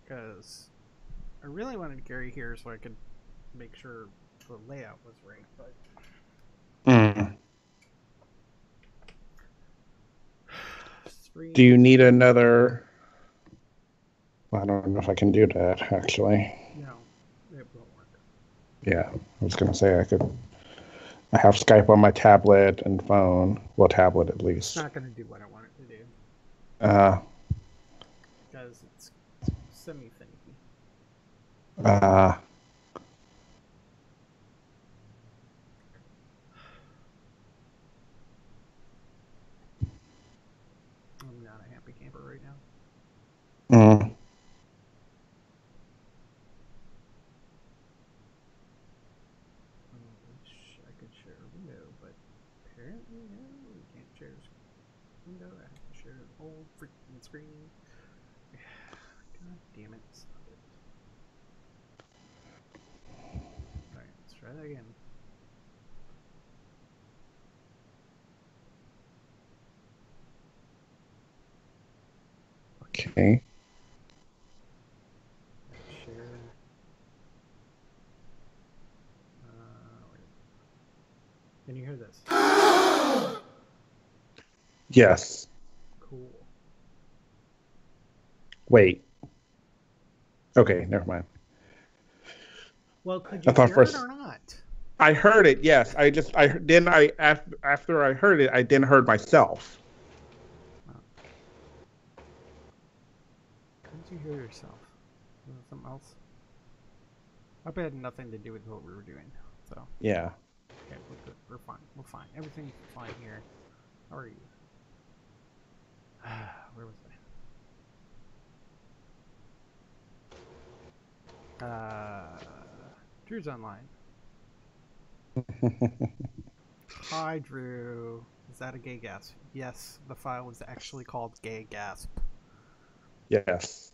because I really wanted Gary here so I could make sure the layout was right. But do you need another? I don't know if I can do that actually. No, it won't work. Yeah, I was gonna say I could. I have Skype on my tablet and phone. Well, tablet at least. It's not going to do what I want it to do. Because it's semi-finicky. I'm not a happy camper right now. I wish I could share a window, but apparently no, we can't share a window. I have to share the whole freaking screen. God damn it, stop it. Alright, let's try that again. Okay. Share. Can you hear this? Yes. Cool. Wait. Okay, never mind. Well, could you hear it or not? I heard it. Yes, after I heard it, I then heard myself. Oh. Couldn't you hear yourself? Was it something else? I hope it had nothing to do with what we were doing. So yeah. Okay, we're good. We're fine. We're fine. Everything's fine here. How are you? Where was I? Drew's online. Hi, Drew. Is that a gay gasp? Yes, the file is actually called gay gasp. Yes.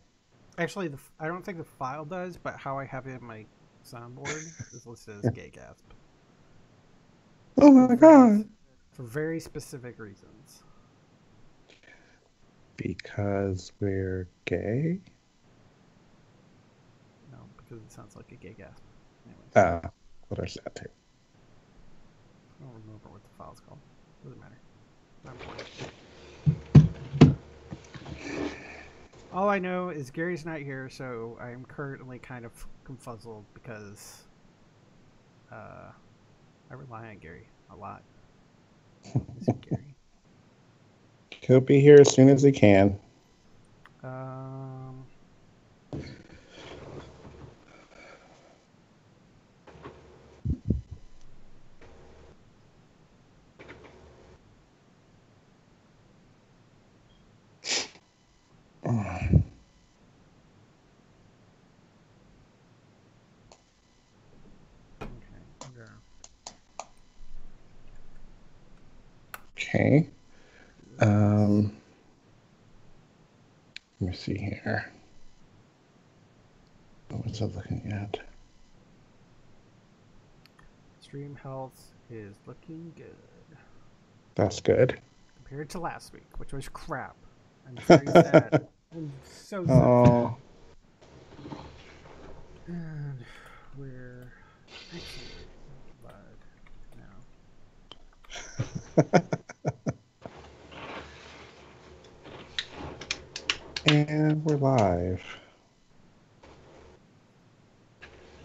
Actually, I don't think the file does, but how I have it in my soundboard is listed as gay gasp. Oh my god. For very specific reasons. Because we're gay? No, because it sounds like a gay gasp. Anyways. Well, there's that too. I don't remember what the file's called. Doesn't matter. Not important. All I know is Gary's not here, so I am currently kind of confuzzled because I rely on Gary a lot. Gary. He'll be here as soon as he can. Okay. Let me see here. What's I looking at? Stream health is looking good. That's good. Compared to last week, which was crap. I'm very sad. I'm so sad. Oh. And we're actually live now. And we're live.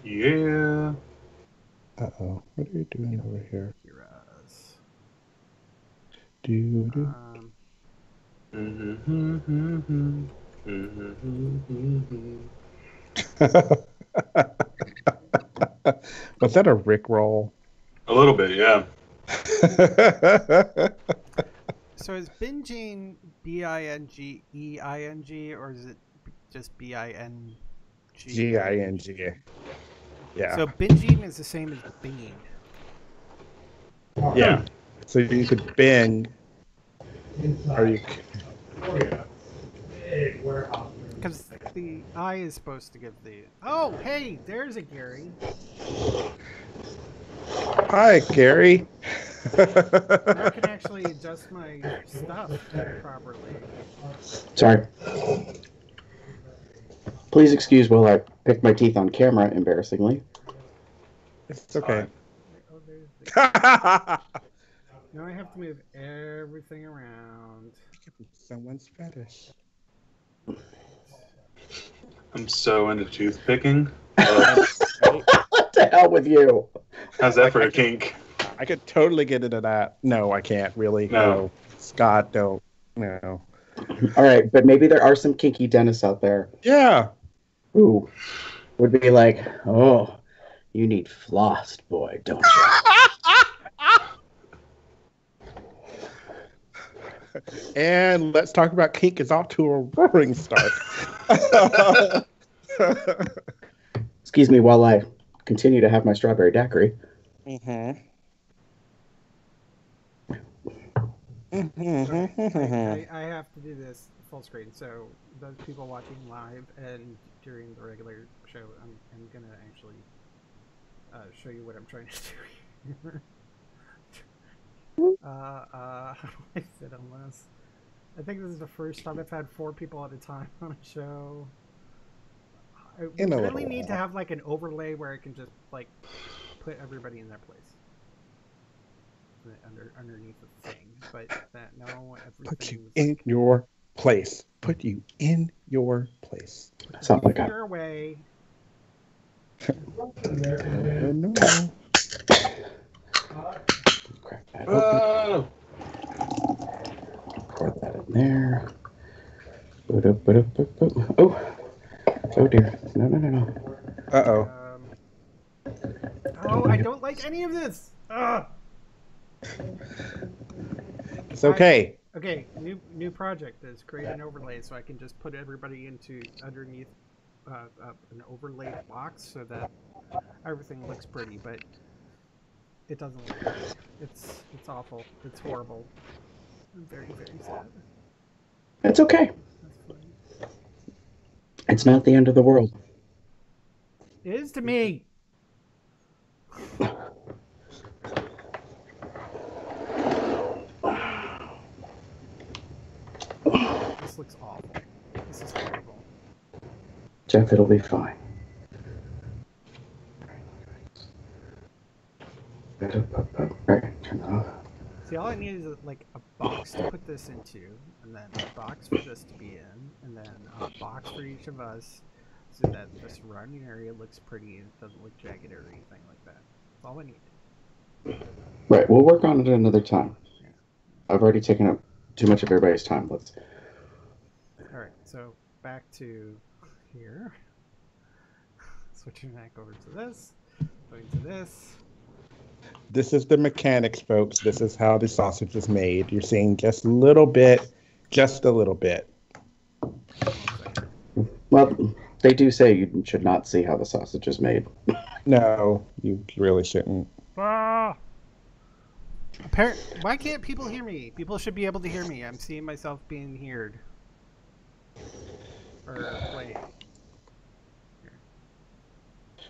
Yeah. Uh-oh. What are you doing over here? Heroes. Was that a Rickroll? A little bit, yeah. So is binging B-I-N-G-E-I-N-G or is it just B-I-N-G? G-I-N-G. Yeah. So binging is the same as binging. Yeah. So you could bing. Or you could... Because the I is supposed to give the... Oh, hey, there's a Gary. Hi, Gary. Now I can actually adjust my stuff properly. Sorry. Please excuse while I pick my teeth on camera, embarrassingly. It's okay. Oh, there's the... Now I have to move everything around. Someone's fetish. I'm so into toothpicking. What the hell with you? How's that for a kink? I could totally get into that. No, I can't really. No. Scott, don't. No. All right, but maybe there are some kinky dentists out there Yeah. who would be like, oh, you need flossed, boy, don't you? And let's talk about Kink is off to a roaring start. Excuse me while I continue to have my strawberry daiquiri. Mm-hmm. I have to do this full screen, so those people watching live and during the regular show, I'm gonna actually show you what I'm trying to do here. How do I sit on this? I think this is the first time I've had 4 people at a time on a show. I really need to have like an overlay where I can just like put everybody in their place. Underneath the thing, but that no, Put you in your place. Put you in your place. Something like that. Your way. No. Crack that open. Pour that in there. Oh. Oh dear. No. Uh-oh. Oh, I don't like any of this. Ugh. It's okay. Okay, new project is create an overlay so I can just put everybody into underneath an overlaid box so that everything looks pretty, but it doesn't look pretty. It's awful. It's horrible. I'm very, very sad. It's okay. That's funny. It's not the end of the world. It is to me. This looks awful. This is horrible. Jeff, it'll be fine. Right, turn it off. See, all I need is like a box to put this into, and then a box for this to be in, and then a box for each of us, so that the surrounding area looks pretty and it doesn't look jagged or anything like that. That's all I need. Right, we'll work on it another time. Yeah. I've already taken up too much of everybody's time. Let's. All right, so back to here. Switching back over to this. Going to this. This is the mechanics, folks. This is how the sausage is made. You're seeing just a little bit. Well, they do say you should not see how the sausage is made. No, you really shouldn't. Why can't people hear me? People should be able to hear me. I'm seeing myself being heard. Or wait. Here.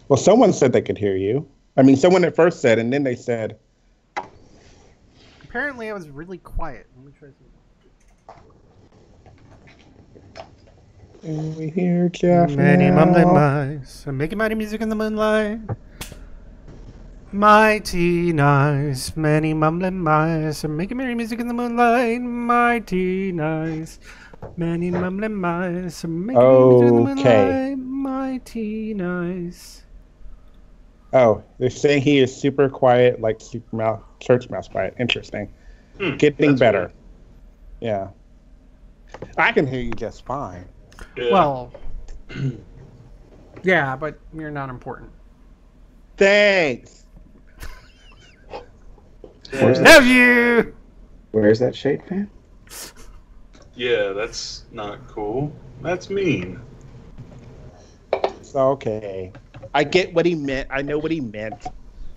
Well, someone said they could hear you. I mean, someone at first said, and then they said. Apparently, I was really quiet. Let me try something. And we hear Jeff Many now. mumbling mice are making mighty music in the moonlight. Mighty nice. Many mumbling mice are making merry music in the moonlight. Mighty nice. Many mumbling mice are making merry music in the moonlight. Mighty nice. Oh, they're saying he is super quiet, like church mouse quiet. Interesting. Getting better. Weird. Yeah. I can hear you just fine. Yeah. Well, yeah, but you're not important. Thanks. Love you! Where's that shade fan? Yeah, that's not cool. That's mean. It's okay. I get what he meant. I know what he meant.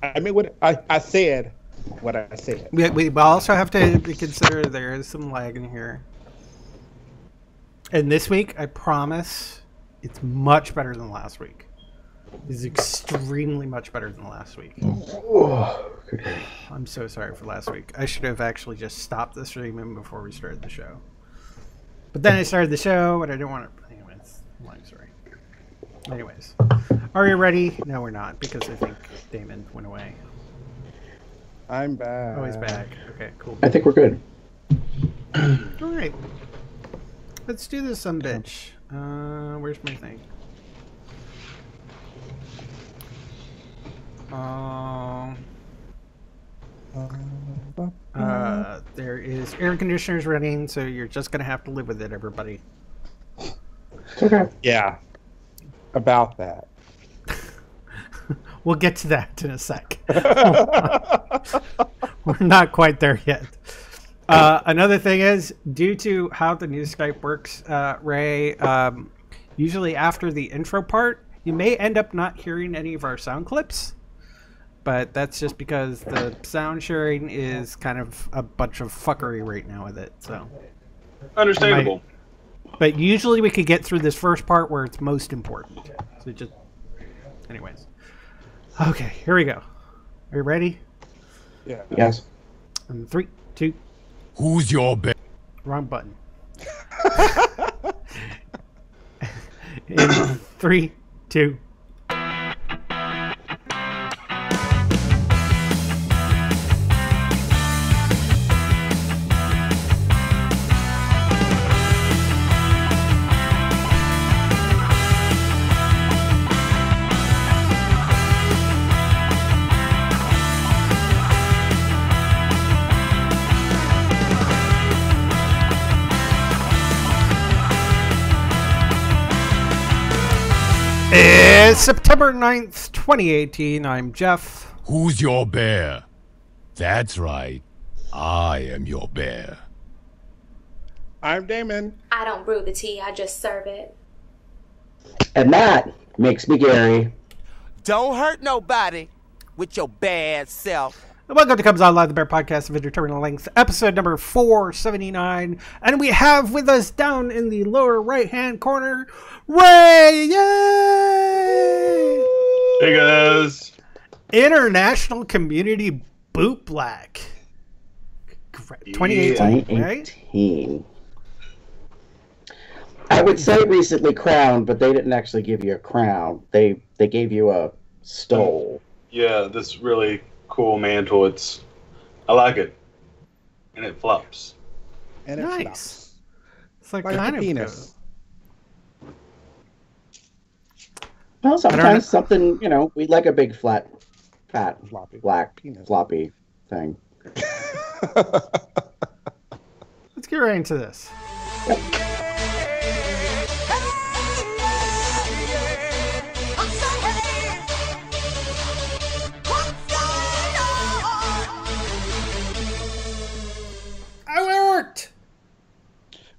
I mean, what I said. What I said. We also have to consider there is some lag in here. And this week, I promise, it's much better than last week. It's extremely much better than last week. Oh, I'm so sorry for last week. I should have actually just stopped the streaming before we started the show. But then I started the show, and I didn't want to. Anyways, long story. Anyways, are you ready? No, we're not, because I think Damon went away. I'm back. Oh, he's back. Okay, cool. I think we're good. All right. Let's do this, some bitch. Where's my thing? There is air conditioners running, so you're just gonna have to live with it, everybody. Okay. Yeah. About that. We'll get to that in a sec. We're not quite there yet. Another thing is, due to how the new Skype works, Ray, usually after the intro part, you may end up not hearing any of our sound clips. But that's just because the sound sharing is kind of a bunch of fuckery right now with it. So Understandable. But usually we could get through this first part where it's most important. So just, anyways. Okay, here we go. Are you ready? Yeah. Yes. And 3, 2. Who's your best? Wrong button. In 3, 2. It's September 9th, 2018. I'm Jeff. Who's your bear? That's right. I am your bear. I'm Damon. I don't brew the tea, I just serve it. And that makes me Gary. Don't hurt nobody with your bad self. Welcome to Comes On Live, the Bear Podcast of Indeterminate Length, episode number 479. And we have with us down in the lower right-hand corner, Ray! Yay! Hey guys. International Community Bootblack. 2018, right? 2018. I would say recently crowned, but they didn't actually give you a crown. They gave you a stole. Yeah, this really cool mantle. I like it. And it flops. And it Nice. flops. It's like Like kind a of penis. Well, know. sometimes something, we like a big fat, Floppy. black, Penis. floppy thing. Let's get right into this. I worked!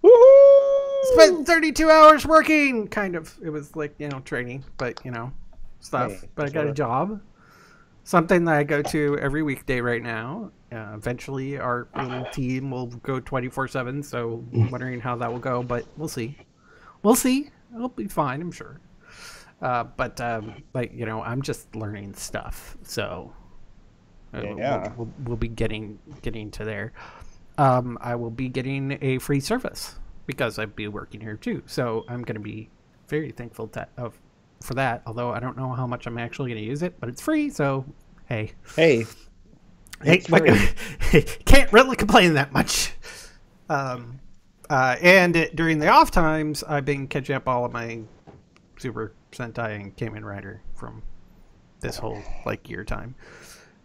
Woohoo! Spent 32 hours working! Kind of. It was like, training, but, stuff. Hey, But I got a sure. job. Something that I go to every weekday right now. Eventually, our little team will go 24/7, so wondering how that will go, but we'll see. We'll see. It'll be fine, I'm sure. But I'm just learning stuff, so Yeah. we'll be getting to there. I will be getting a free service because I'd be working here too, so I'm going to be very thankful for that. Although I don't know how much I'm actually going to use it, but it's free, so hey. Hey. It's Can't really complain that much. And during the off times, I've been catching up all of my Super Sentai and Kamen Rider from this whole year time.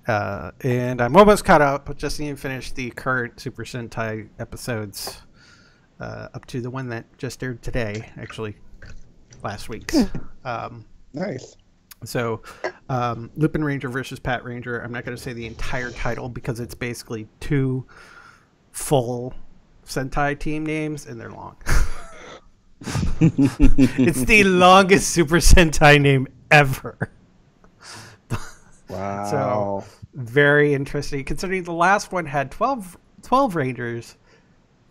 And I'm almost caught up, but just need to finish the current Super Sentai episodes up to the one that just aired today, actually last week's. Nice. So, Lupin Ranger versus Pat Ranger. I'm not going to say the entire title because it's basically 2 full Sentai team names, and they're long. It's the longest Super Sentai name ever. Wow. So, very interesting. Considering the last one had 12 Rangers,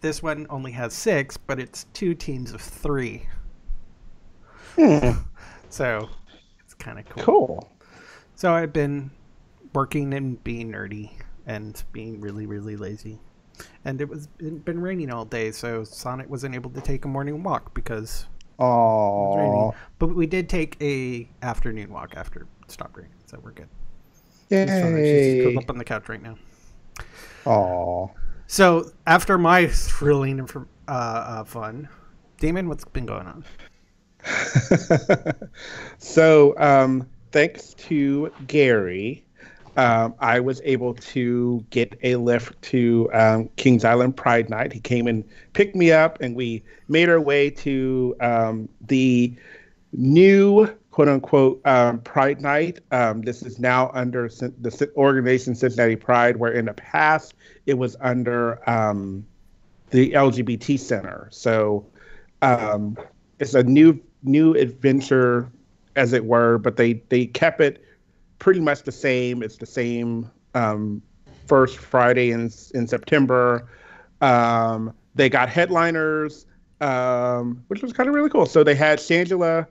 this one only has 6, but it's 2 teams of 3. So, it's kind of cool. Cool. So I've been working and being nerdy and being really, really lazy. And it'd been raining all day, so Sonic wasn't able to take a morning walk because it was raining. Oh. But we did take a afternoon walk after it stopped raining, so we're good. She's curled Yay. up on the couch right now. Aw. So after my thrilling fun, Damon, what's been going on? So, thanks to Gary, I was able to get a lift to Kings Island Pride Night. He came and picked me up, and we made our way to the new quote-unquote Pride Night. This is now under the organization Cincinnati Pride, where in the past it was under the LGBT Center. So it's a new adventure, as it were, but they kept it pretty much the same. It's the same first Friday in September. They got headliners, which was kind of really cool. So they had Shangela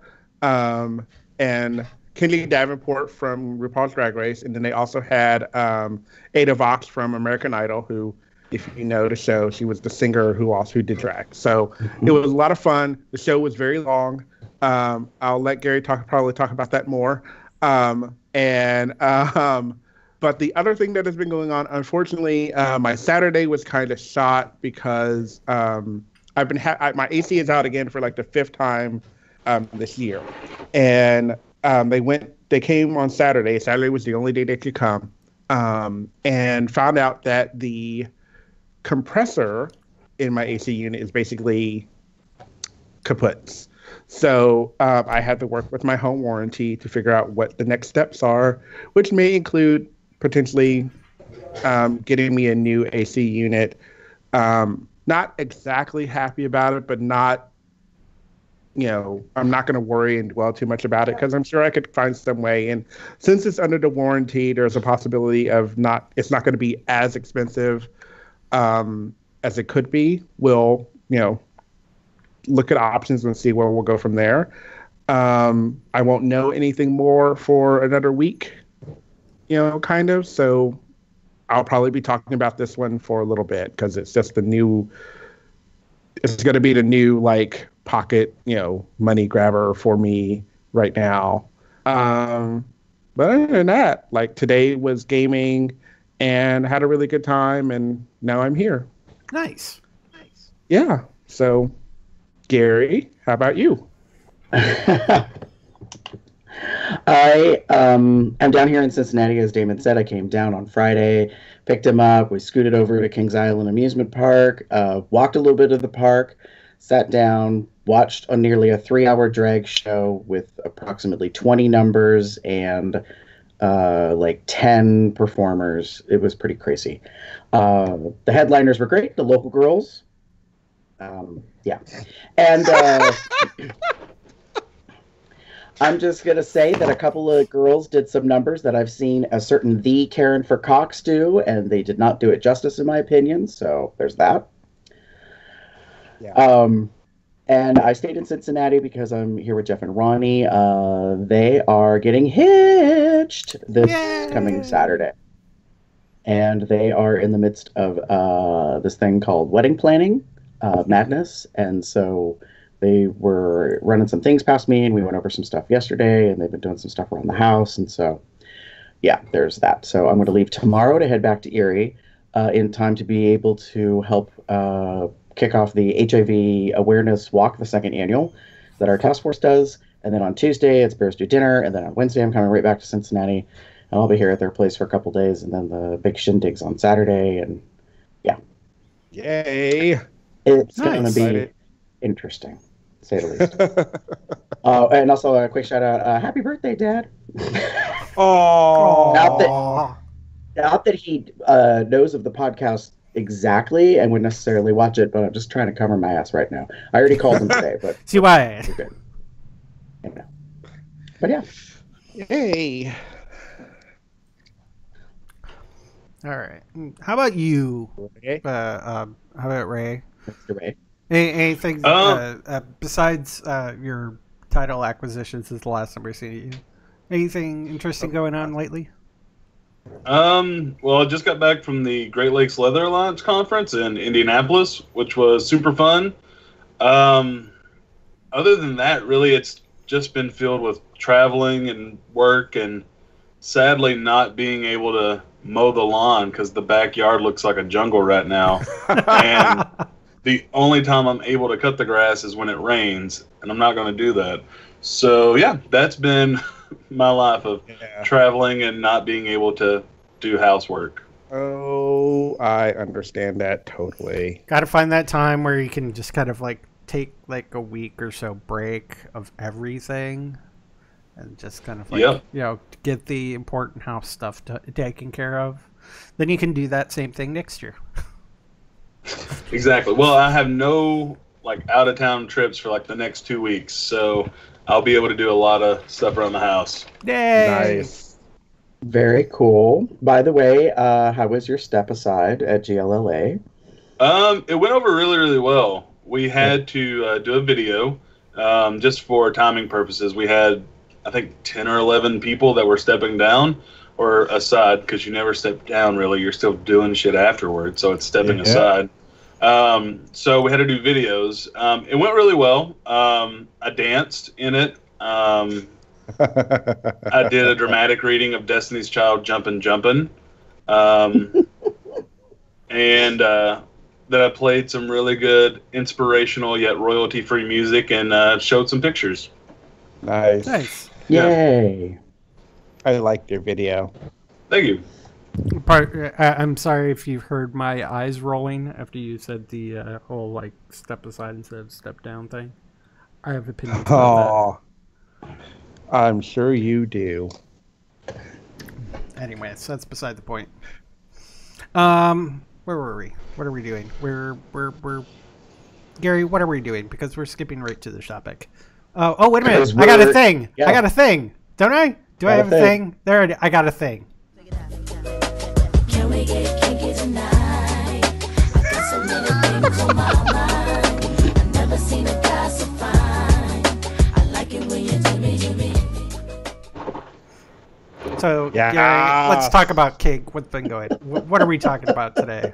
and Kenny Davenport from RuPaul's Drag Race, and then they also had Ada Vox from American Idol, who, if you know the show, she was the singer who did drag. So it was a lot of fun. The show was very long. I'll let Gary probably talk about that more. But the other thing that has been going on, unfortunately, my Saturday was kind of shot because I've been my AC is out again for like the 5th time this year, and they came on Saturday. Saturday was the only day they could come, and found out that the compressor in my AC unit is basically kaput. So I had to work with my home warranty to figure out what the next steps are, which may include potentially getting me a new AC unit. Not exactly happy about it, but not, I'm not going to worry and dwell too much about it because I'm sure I could find some way. And since it's under the warranty, there's a possibility of it's not going to be as expensive as it could be. We'll, look at options and see where we'll go from there. I won't know anything more for another week, kind of. So I'll probably be talking about this one for a little bit because it's just it's going to be the new pocket, money grabber for me right now. But other than that, today was gaming and had a really good time, and now I'm here. Nice. Yeah. So, Gary, how about you? I am down here in Cincinnati, as Damon said. I came down on Friday, picked him up. We scooted over to Kings Island Amusement Park, walked a little bit of the park, sat down, watched nearly a 3-hour drag show with approximately 20 numbers and 10 performers. It was pretty crazy. The headliners were great. The local girls. Yeah. And I'm just going to say that a couple of girls did some numbers that I've seen a certain the Karen for Cox do, and they did not do it justice, in my opinion. So there's that. Yeah. And I stayed in Cincinnati because I'm here with Jeff and Ronnie. They are getting hitched this coming Saturday. And they are in the midst of this thing called wedding planning madness. And so they were running some things past me, and we went over some stuff yesterday, and they've been doing some stuff around the house. And so, yeah, there's that. So I'm going to leave tomorrow to head back to Erie in time to be able to help kick off the HIV awareness walk, the 2nd annual that our task force does. And then on Tuesday, it's Bears Do Dinner. And then on Wednesday, I'm coming right back to Cincinnati. And I'll be here at their place for a couple days. And then the big shindigs on Saturday. And yeah. Yay. It's going to be interesting, to say the least. And also a quick shout out. Happy birthday, Dad. Oh. Not that he knows of the podcast exactly and would necessarily watch it, but I'm just trying to cover my ass right now. I already called him today, but see why. But yeah. Yay. All right. How about you? Okay. How about Ray? Mr. Ray. Anything besides your title acquisition since the last time we've seen you? Anything interesting going on lately? Well, I just got back from the Great Lakes Leather Alliance conference in Indianapolis, which was super fun. Other than that, really, it's just been filled with traveling and work, and sadly not being able to mow the lawn because the backyard looks like a jungle right now. And the only time I'm able to cut the grass is when it rains, and I'm not going to do that. So yeah, that's been my life of traveling and not being able to do housework. Oh, I understand that totally. Got to find that time where you can just kind of like take like a week or so break of everything and just kind of like, you know, get the important house stuff taken care of. Then you can do that same thing next year. Exactly. Well, I have no like out of town trips for like the next 2 weeks, so I'll be able to do a lot of stuff around the house. Yay! Nice. Very cool. By the way, how was your step aside at GLLA? It went over really, really well. We had to do a video just for timing purposes. We had, I think, 10 or 11 people that were stepping down or aside, because you never step down, really. You're still doing shit afterwards, so it's stepping aside. So we had to do videos. It went really well. I danced in it. I did a dramatic reading of Destiny's Child, Jumpin' Jumpin'. And then I played some really good, inspirational, yet royalty-free music and showed some pictures. Nice. Nice. Yay. I liked your video. Thank you. I'm sorry if you heard my eyes rolling after you said the whole like step aside instead of step down thing. I have opinions about that. I'm sure you do. Anyways, that's beside the point. Where were we? What are we doing? We're Gary, what are we doing? Because we're skipping right to the topic. Oh, wait a minute. I got a thing. Yeah. I got a thing. Don't I? Do I have a thing? There, I got a thing. Can we get kinky tonight? I got so many things on my mind. I've never seen a guy so fine. I like it when you do me. So, Gary, let's talk about Kink. What's been going? What are we talking about today?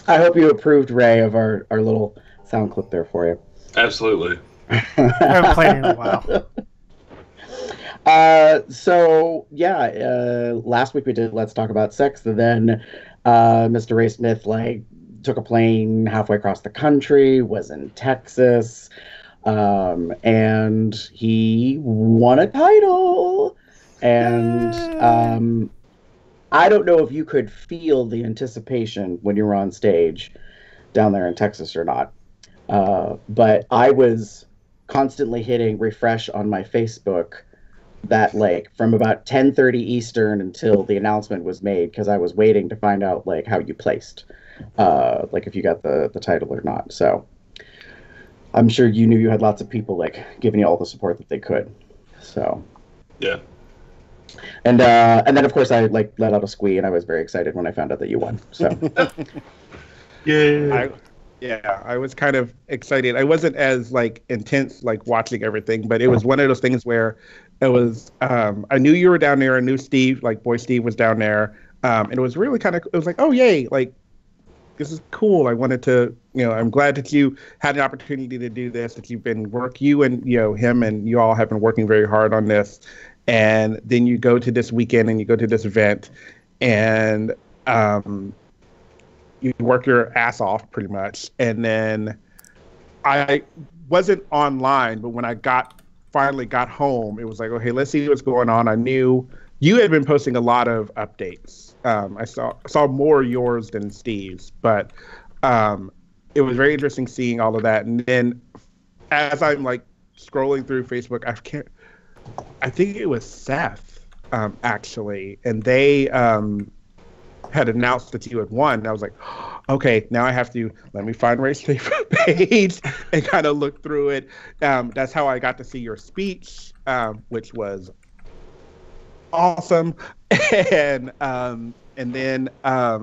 I hope you approved, Ray, of our little sound clip there for you. Absolutely. I haven't played it in a while. Last week we did Let's Talk About Sex, and then Mr. Ray Smith took a plane halfway across the country, was in Texas, and he won a title. And I don't know if you could feel the anticipation when you were on stage down there in Texas or not, but I was constantly hitting refresh on my Facebook that from about 10:30 Eastern until the announcement was made, because I was waiting to find out how you placed, if you got the title or not. So I'm sure you knew you had lots of people giving you all the support that they could. So yeah. And then of course I let out a squee, and I was very excited when I found out that you won. So I was kind of excited. I wasn't as intense watching everything, but it was one of those things where it was I knew you were down there. I knew Steve, Boy Steve, was down there, and it was really kind of, it was oh yay, this is cool. I wanted to, I'm glad that you had an opportunity to do this, that you and him and you all have been working very hard on this. And then you go to this weekend and you go to this event, and you work your ass off pretty much. And then I wasn't online, but when I finally got home, it was okay, let's see what's going on. I knew you had been posting a lot of updates. I saw more yours than Steve's, but it was very interesting seeing all of that. And then as I'm scrolling through Facebook, I think it was Seth, actually, and they had announced that you had won. And I was okay, now I have to, let me find Ray's Facebook page and kind of look through it. That's how I got to see your speech, which was awesome. And then saw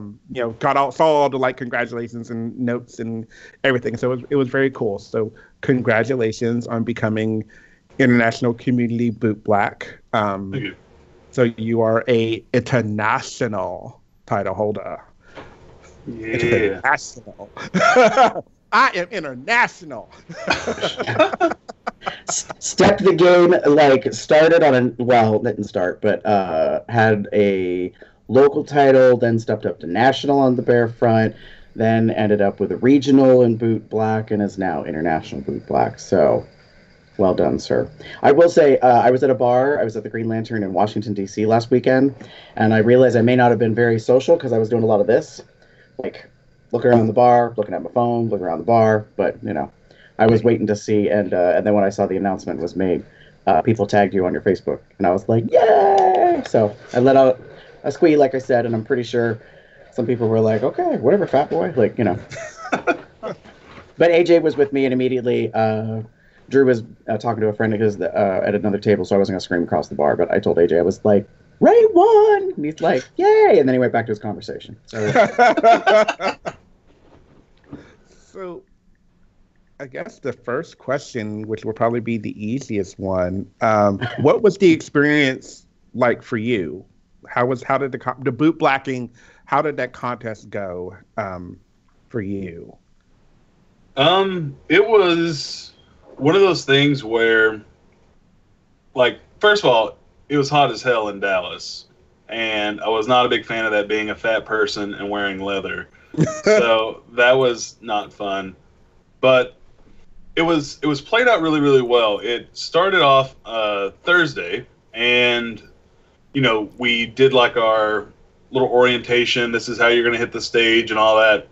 all the congratulations and notes and everything. So it was very cool. So congratulations on becoming International Community Bootblack. Thank you. So you are a international title holder. Yeah. International. I am international. Stepped the game, like, started on a, well, didn't start, but had a local title, then stepped up to national on the Bear Front, then ended up with a regional in Boot Black, and is now International Boot Black. So, well done, sir. I will say, I was at a bar, I was at the Green Lantern in Washington, D.C. last weekend, and I realized I may not have been very social because I was doing a lot of this, like, looking around the bar, looking at my phone, looking around the bar, but, you know, I was waiting to see, and then when I saw the announcement was made, people tagged you on your Facebook, and I was like, yay! So I let out a squee, like I said, and I'm pretty sure some people were like, okay, whatever, fat boy, like, you know. But AJ was with me, and immediately Drew was talking to a friend because at another table, so I wasn't going to scream across the bar, but I told AJ, I was like, Ray won! And he's like, yay! And then he went back to his conversation. So, I guess the first question, which will probably be the easiest one, what was the experience like for you? How did the boot blacking? How did that contest go for you? It was one of those things where, like, first of all, it was hot as hell in Dallas, and I was not a big fan of that, being a fat person and wearing leather. So that was not fun. But it was played out really, really well. It started off Thursday, and you know, we did like our little orientation. This is how you're going to hit the stage and all that.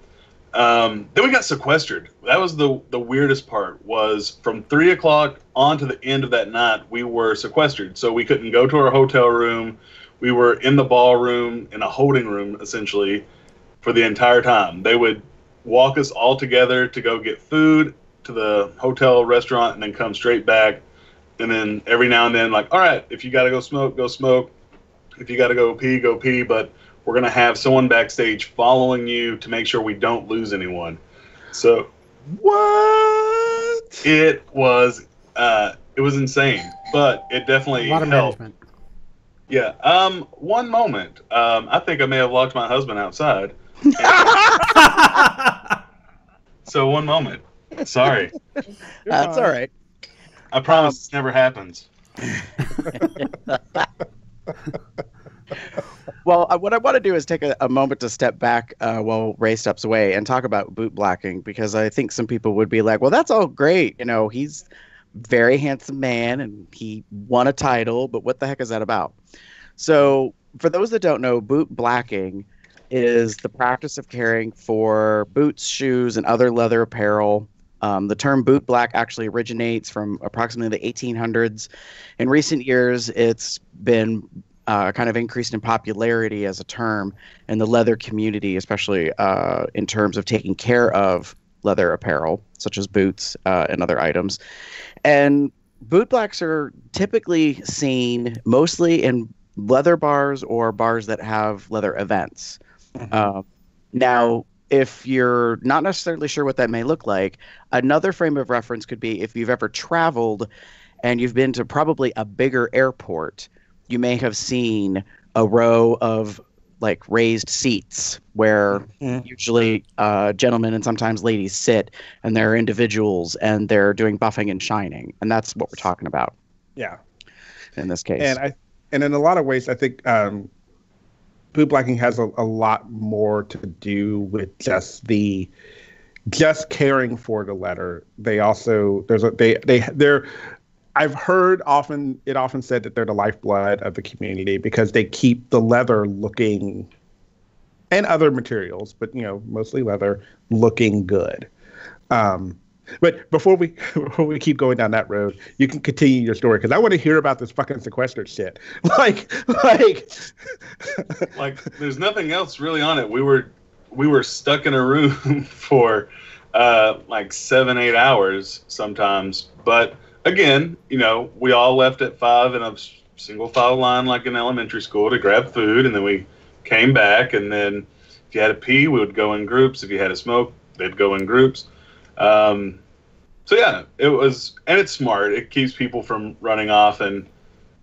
Then we got sequestered. That was the weirdest part. Was from 3 o'clock on to the end of that night, we were sequestered. So we couldn't go to our hotel room. We were in the ballroom, in a holding room, essentially, for the entire time. They would walk us all together to go get food to the hotel restaurant and then come straight back. And then every now and then, like, all right, if you got to go smoke, go smoke. If you got to go pee, but we're going to have someone backstage following you to make sure we don't lose anyone. So what? It was insane, but it definitely a lot of helped. management. Yeah. One moment. I think I may have locked my husband outside. So one moment. Sorry. That's all right. I promise this never happens. Well, what I want to do is take a moment to step back while Ray steps away and talk about boot blacking, because I think some people would be like, well, that's all great. You know, he's a very handsome man and he won a title, but what the heck is that about? So for those that don't know, boot blacking is the practice of caring for boots, shoes, and other leather apparel. The term boot black actually originates from approximately the 1800s. In recent years, it's been kind of increased in popularity as a term in the leather community, especially in terms of taking care of leather apparel, such as boots and other items. And boot blacks are typically seen mostly in leather bars or bars that have leather events. Now, if you're not necessarily sure what that may look like, another frame of reference could be if you've ever traveled and you've been to probably a bigger airport, you may have seen a row of like raised seats where usually gentlemen and sometimes ladies sit, and they're individuals and they're doing buffing and shining. And that's what we're talking about. Yeah. In this case. And in a lot of ways, I think boot blacking has a lot more to do with just caring for the leather. They also they're I've heard often said that they're the lifeblood of the community because they keep the leather looking, and other materials, but you know, mostly leather, looking good. But before we keep going down that road, you can continue your story because I want to hear about this fucking sequestered shit. Like, there's nothing else really on it. We were stuck in a room for like 7-8 hours sometimes. But again, you know, we all left at 5 in a single file line like in elementary school to grab food, and then we came back. And then if you had to pee, we would go in groups. If you had to smoke, they'd go in groups. So yeah, it was, and it's smart. It keeps people from running off and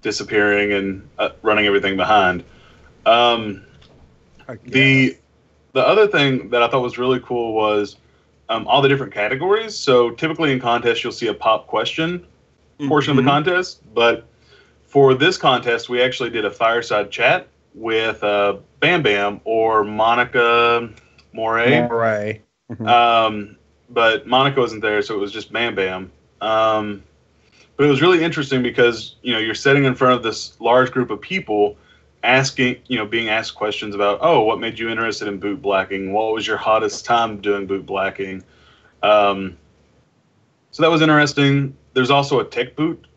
disappearing and running everything behind. The other thing that I thought was really cool was all the different categories. So typically in contests, you'll see a pop question, portion of the contest. But for this contest, we actually did a fireside chat with Bam Bam or Monica Moray. But Monica wasn't there, so it was just Bam Bam. But it was really interesting because, you're sitting in front of this large group of people being asked questions about, what made you interested in bootblacking? What was your hottest time doing bootblacking? So that was interesting. There's also a tech boot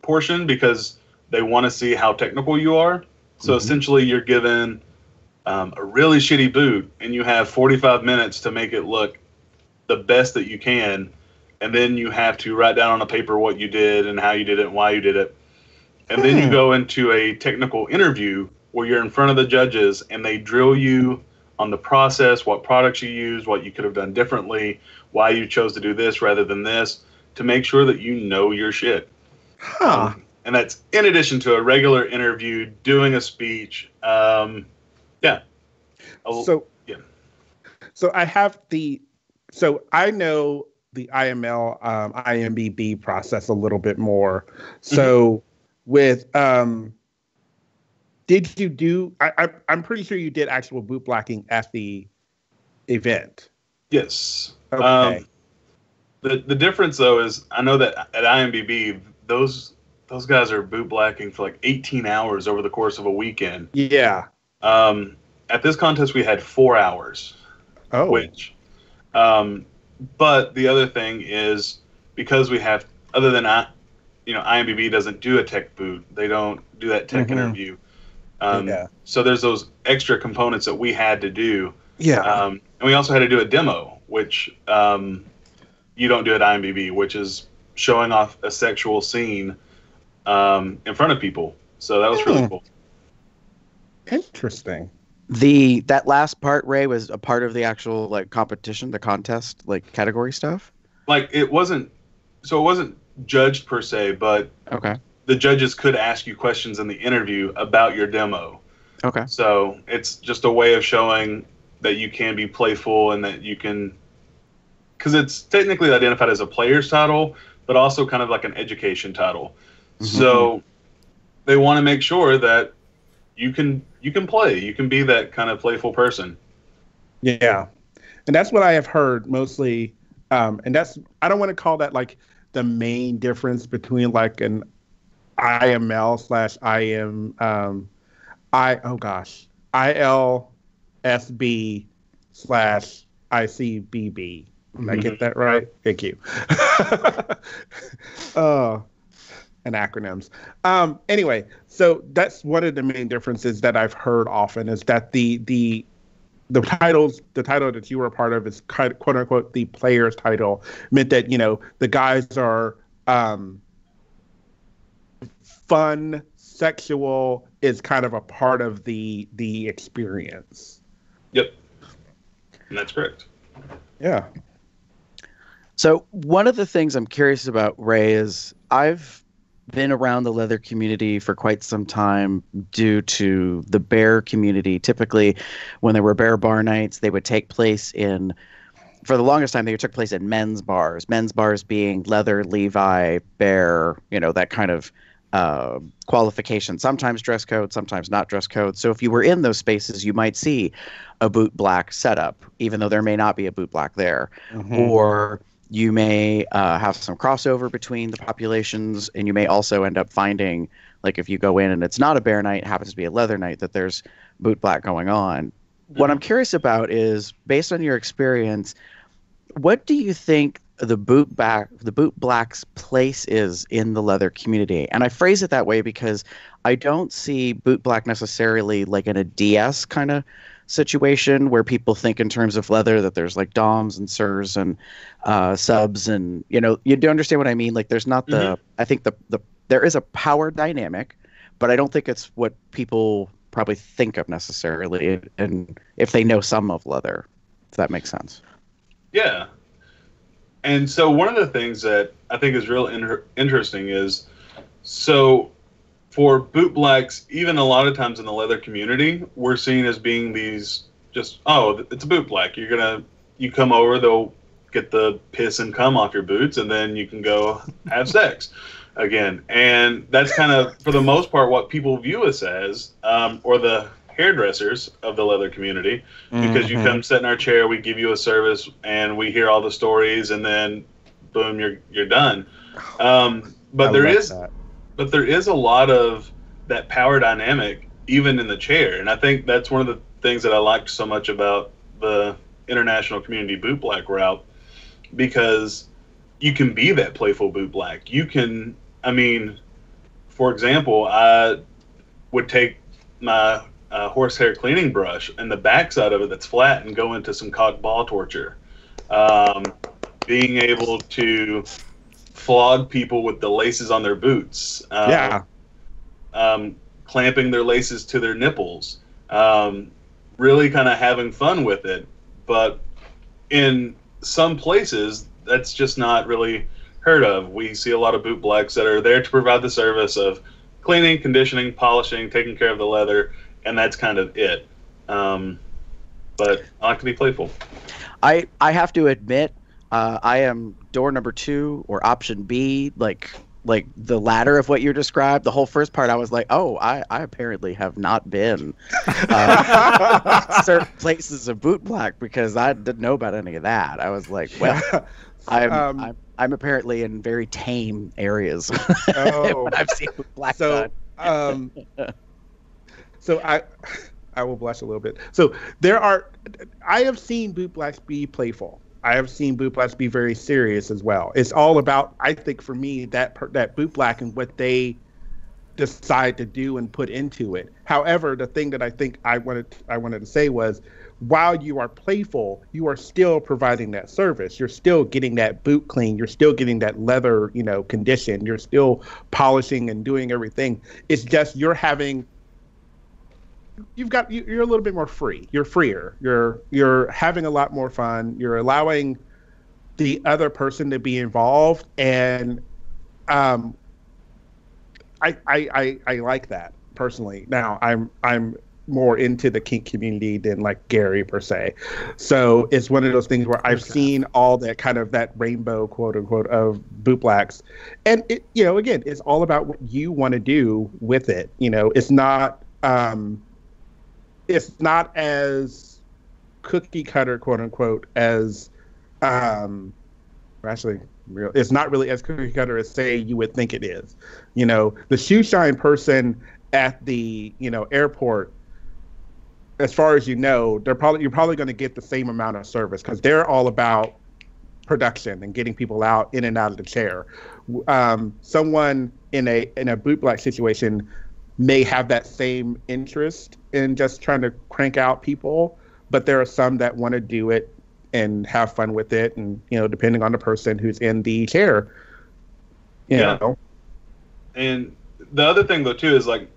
portion because they want to see how technical you are. So essentially you're given a really shitty boot and you have 45 minutes to make it look the best that you can. And then you have to write down on a paper what you did and how you did it and why you did it. And then you go into a technical interview where you're in front of the judges and they drill you on the process, what products you use, what you could have done differently, why you chose to do this rather than this, to make sure that you know your shit. And that's in addition to a regular interview, doing a speech. So I know the IML, IMBB process a little bit more. So with, did you do, I'm pretty sure you did actual bootblacking at the event. Yes. Okay. The difference though is I know that at IMBB, those guys are bootblacking for like 18 hours over the course of a weekend. Yeah. At this contest, we had 4 hours. Which, but the other thing is because we have, other than IMBB doesn't do a tech boot, they don't do that tech interview. So there's those extra components that we had to do. And we also had to do a demo, which you don't do at IMBB, which is showing off a sexual scene in front of people. So that was really cool. Interesting. That last part, Ray, was a part of the actual competition, the contest, category stuff. It wasn't judged per se, but the judges could ask you questions in the interview about your demo. Okay. So it's just a way of showing that you can be playful and that you can, because it's technically identified as a player's title, but also kind of like an education title. So they want to make sure that you can play. You can be that kind of playful person. Yeah. And that's what I have heard mostly. And I don't want to call that the main difference between an IML/IM, ILSB/ICBB. Did I get that right? Thank you. And acronyms. Anyway, so that's one of the main differences that I've heard often is that the title that you were a part of is quote unquote the player's title, meant that the guys are fun, sexual is kind of a part of the experience. Yep, and that's correct. Yeah. So one of the things I'm curious about, Ray, is I've been around the leather community for quite some time due to the bear community. Typically, when there were bear bar nights, they would take place for the longest time, they took place in men's bars. Men's bars being leather, Levi, bear, that kind of qualification. Sometimes dress code, sometimes not dress code. So if you were in those spaces, you might see a boot black setup, even though there may not be a boot black there. Or you may have some crossover between the populations, and you may also end up finding, if you go in and it's not a bear night, it happens to be a leather night, that there's boot black going on. What I'm curious about is, based on your experience, what do you think the boot black's place is in the leather community? And I phrase it that way because I don't see boot black necessarily in a DS kind of situation where people think in terms of leather that there's DOMs and SIRs and subs, and you do understand what I mean. There's not I think there is a power dynamic, but I don't think it's what people probably think of necessarily, and if they know some of leather, if that makes sense. Yeah. And so one of the things that I think is real interesting is, so for boot blacks, even a lot of times in the leather community, we're seen as being these just, it's a boot black. You come over, they'll get the piss and cum off your boots, and then you can go have sex. again. And that's kind of, for the most part, what people view us as, or the hairdressers of the leather community, because you come sit in our chair, we give you a service, and we hear all the stories, and then boom, you're done. But there is a lot of that power dynamic even in the chair, and I think that's one of the things that I liked so much about the International Community Bootblack route, because you can be that playful bootblack. You can, I mean, for example, I would take my horsehair cleaning brush and the backside of it that's flat and go into some cock ball torture. Being able to flog people with the laces on their boots. Clamping their laces to their nipples. Really kind of having fun with it. But in some places, that's just not really heard of. We see a lot of bootblacks that are there to provide the service of cleaning, conditioning, polishing, taking care of the leather, and that's kind of it. But I like to be playful. I have to admit, I am door number 2 or option B, like the latter of what you described. The whole first part, I was like, oh, I apparently have not been certain places of bootblack, because I didn't know about any of that. I was like, well, I'm apparently in very tame areas when I've seen bootblack done. So I will blush a little bit. So I have seen bootblacks be playful. I have seen bootblacks be very serious as well. It's all about, I think, for me, that bootblack and what they decide to do and put into it. However, the thing that I think I wanted to say was, while you are playful, you are still providing that service. You're still getting that boot clean. You're still getting that leather, conditioned. You're still polishing and doing everything. It's just you're a little bit more free. You're freer. You're having a lot more fun. You're allowing the other person to be involved, and I like that personally. Now I'm more into the kink community than like Gary per se, so it's one of those things where I've seen all that kind of that rainbow quote unquote of bootblacks, and it again, it's all about what you want to do with it. It's not as cookie cutter, quote unquote, as it's not really as cookie cutter as say you would think it is. The shoe shine person at the airport, as far as you're probably going to get the same amount of service, because they're all about production and getting people out in and out of the chair. Someone in a bootblack situation may have that same interest in just trying to crank out people, but there are some that want to do it and have fun with it, and depending on the person who's in the chair. You know. And the other thing though too is, like,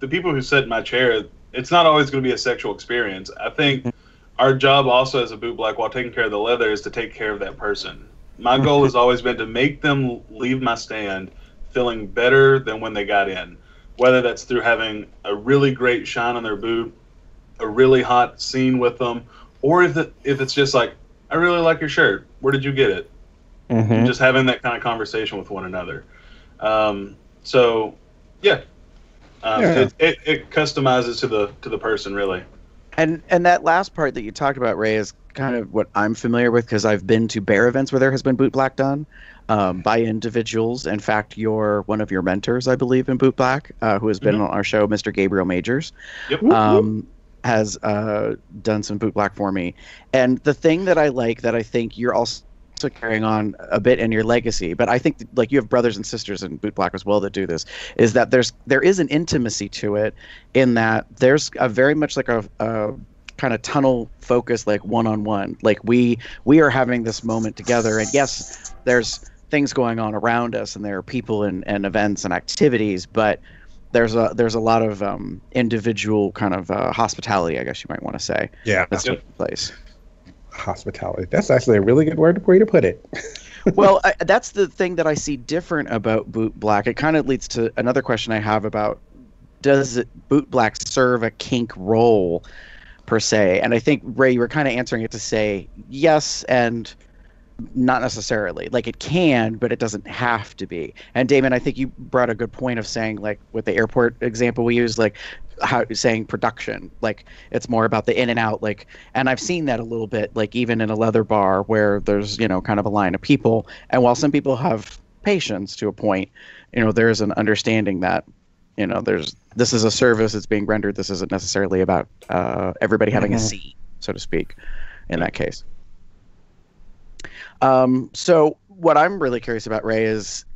the people who sit in my chair, it's not always going to be a sexual experience. I think our job also as a bootblack, while taking care of the leather, is to take care of that person. My goal has always been to make them leave my stand feeling better than when they got in. Whether that's through having a really great shine on their boot, a really hot scene with them, or if it's just like, I really like your shirt, where did you get it? And just having that kind of conversation with one another. It customizes to the person, really. And that last part that you talked about, Ray, is kind of what I'm familiar with, because I've been to bear events where there has been bootblack done. By individuals. In fact, you're one of your mentors, I believe, in bootblack, who has been on our show, Mr. Gabriel Majors, has done some bootblack for me. And the thing that I like, that I think you're also carrying on a bit in your legacy, but I think like you have brothers and sisters in bootblack as well that do this, is that there is an intimacy to it, in that there's a very much like a kind of tunnel focus, like one-on-one. Like we are having this moment together, and yes, there's things going on around us, and there are people and events and activities, but there's a lot of individual kind of hospitality, I guess you might want to say. Yeah, that's taking place. Hospitality. That's actually a really good way to put it. Well, that's the thing that I see different about bootblack. It kind of leads to another question I have about, does bootblack serve a kink role per se? And I think, Ray, you were kind of answering it to say yes and not necessarily. Like it can, but it doesn't have to be. And Damon, I think you brought a good point of saying, like with the airport example we used, like how saying production, like it's more about the in and out. Like, and I've seen that a little bit, like even in a leather bar where there's, you know, kind of a line of people. And while some people have patience to a point, you know, there's an understanding that, you know, this is a service that's being rendered. This isn't necessarily about everybody having a seat, so to speak, in that case. So what I'm really curious about, Ray, is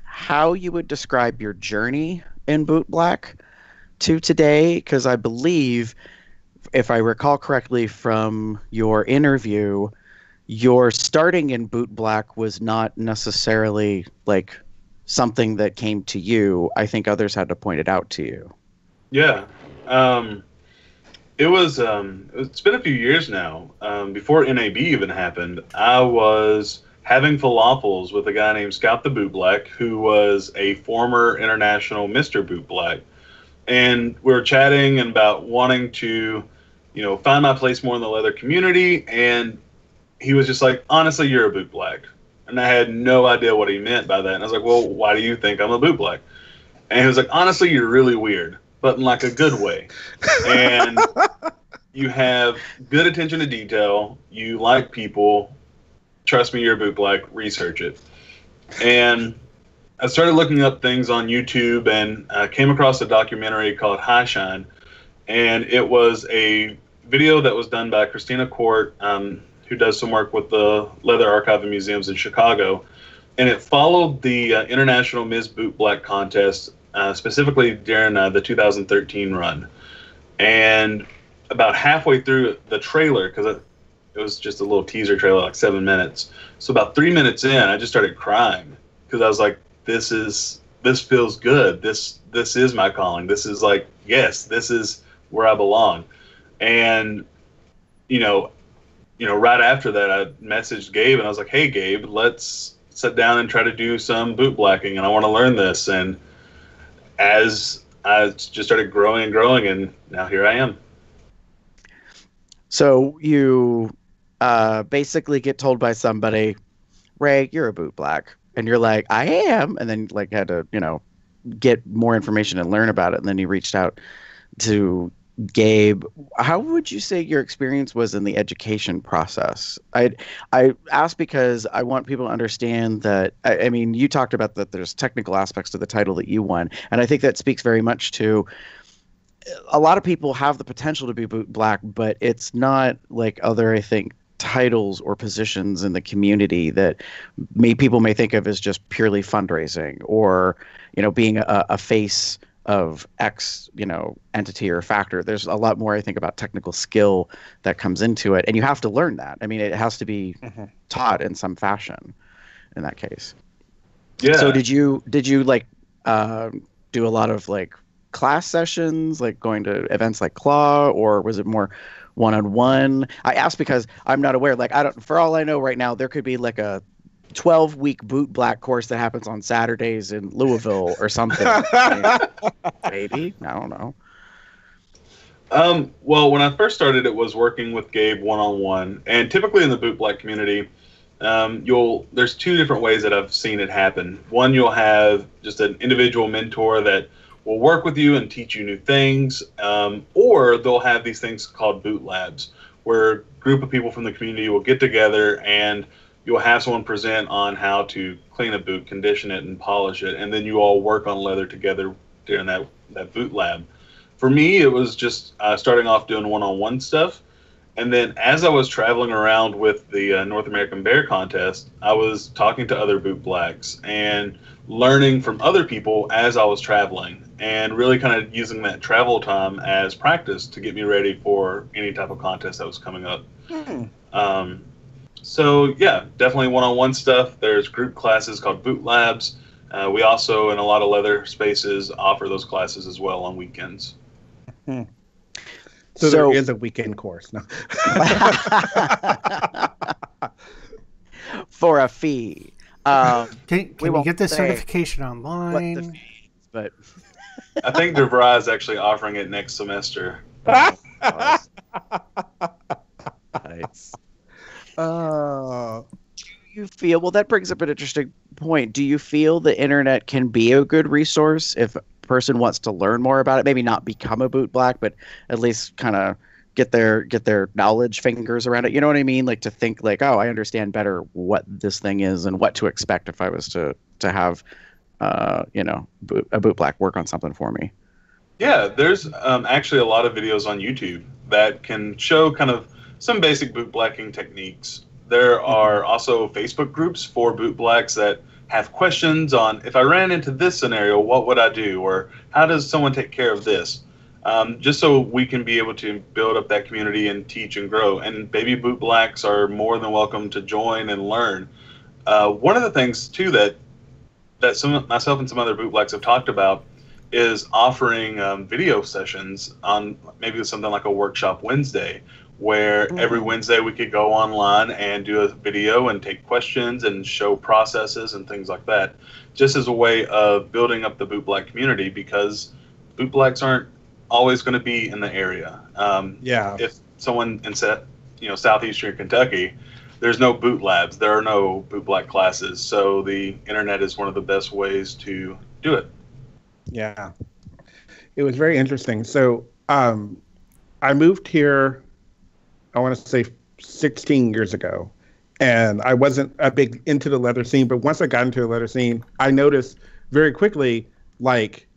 how you would describe your journey in bootblack to today, because I believe, if I recall correctly from your interview, your starting in bootblack was not necessarily like something that came to you. I think others had to point it out to you. Yeah. It's been a few years now. Before NAB even happened, I was having falafels with a guy named Scout the Bootblack, who was a former international Mr. Bootblack. And we were chatting about wanting to, you know, find my place more in the leather community. And he was just like, honestly, you're a bootblack. And I had no idea what he meant by that. And I was like, well, why do you think I'm a bootblack? And he was like, honestly, you're really weird, but in like a good way. And you have good attention to detail. You like people. Trust me, you're a bootblack. Research it. And I started looking up things on YouTube and came across a documentary called High Shine. And it was a video that was done by Christina Court, who does some work with the Leather Archive and Museums in Chicago. And it followed the International Ms. Bootblack contest, specifically during the 2013 run. And about halfway through the trailer, because it was just a little teaser trailer, like 7 minutes. So about 3 minutes in, I just started crying because I was like, this feels good. This is my calling. This is like, yes, this is where I belong. And, you know, right after that, I messaged Gabe and I was like, hey, Gabe, let's sit down and try to do some bootblacking, and I want to learn this. And as I just started growing and growing, and now here I am. So you basically get told by somebody, Ray, you're a bootblack. And you're like, I am. And then like had to, you know, get more information and learn about it. And then you reached out to Gabe. How would you say your experience was in the education process? I ask because I want people to understand that, I mean, you talked about that there's technical aspects to the title that you won. And I think that speaks very much to a lot of people have the potential to be bootblack, but it's not like other, I think, titles or positions in the community that people may think of as just purely fundraising or, you know, being a face of X, you know, entity or factor. There's a lot more, I think, about technical skill that comes into it, and you have to learn that. I mean, it has to be taught in some fashion in that case. Yeah. So did you like do a lot of like class sessions, like going to events like Claw, or was it more one-on-one? I ask because I'm not aware. Like, for all I know right now, there could be like a 12-week bootblack course that happens on Saturdays in Louisville or something. Maybe. I don't know. Well, when I first started, it was working with Gabe one-on-one. And typically in the bootblack community, there's two different ways that I've seen it happen. One, you'll have just an individual mentor that will work with you and teach you new things, or they'll have these things called boot labs, where a group of people from the community will get together and you'll have someone present on how to clean a boot, condition it, and polish it, and then you all work on leather together during that boot lab. For me, it was just starting off doing one-on-one stuff, and then as I was traveling around with the North American Bear Contest, I was talking to other bootblacks and learning from other people as I was traveling, and really kind of using that travel time as practice to get me ready for any type of contest that was coming up. So yeah, definitely one-on-one stuff. There's group classes called boot labs. We also, in a lot of leather spaces, offer those classes as well on weekends. So there is a weekend course now. For a fee. Can you get this certification online? What the fee is, but I think DeVry is actually offering it next semester. Nice. Oh. You feel, well, that brings up an interesting point. Do you feel the internet can be a good resource if a person wants to learn more about it? Maybe not become a bootblack, but at least kind of get their knowledge fingers around it. You know what I mean? Like to think like, oh, I understand better what this thing is and what to expect if I was to have, a bootblack work on something for me. Yeah, there's actually a lot of videos on YouTube that can show kind of some basic bootblacking techniques. There are also Facebook groups for bootblacks that have questions on, if I ran into this scenario, what would I do? Or how does someone take care of this? Just so we can be able to build up that community and teach and grow. And baby bootblacks are more than welcome to join and learn. One of the things, too, that myself and some other bootblacks have talked about is offering video sessions on maybe something like a Workshop Wednesday, where every Wednesday we could go online and do a video and take questions and show processes and things like that, just as a way of building up the bootblack community, because bootblacks aren't always going to be in the area. If someone in southeastern Kentucky, there's no boot labs, there are no bootblack classes, so the internet is one of the best ways to do it. Yeah, it was very interesting. So I moved here, I want to say 16 years ago, and I wasn't a big into the leather scene, but once I got into the leather scene, I noticed very quickly, like,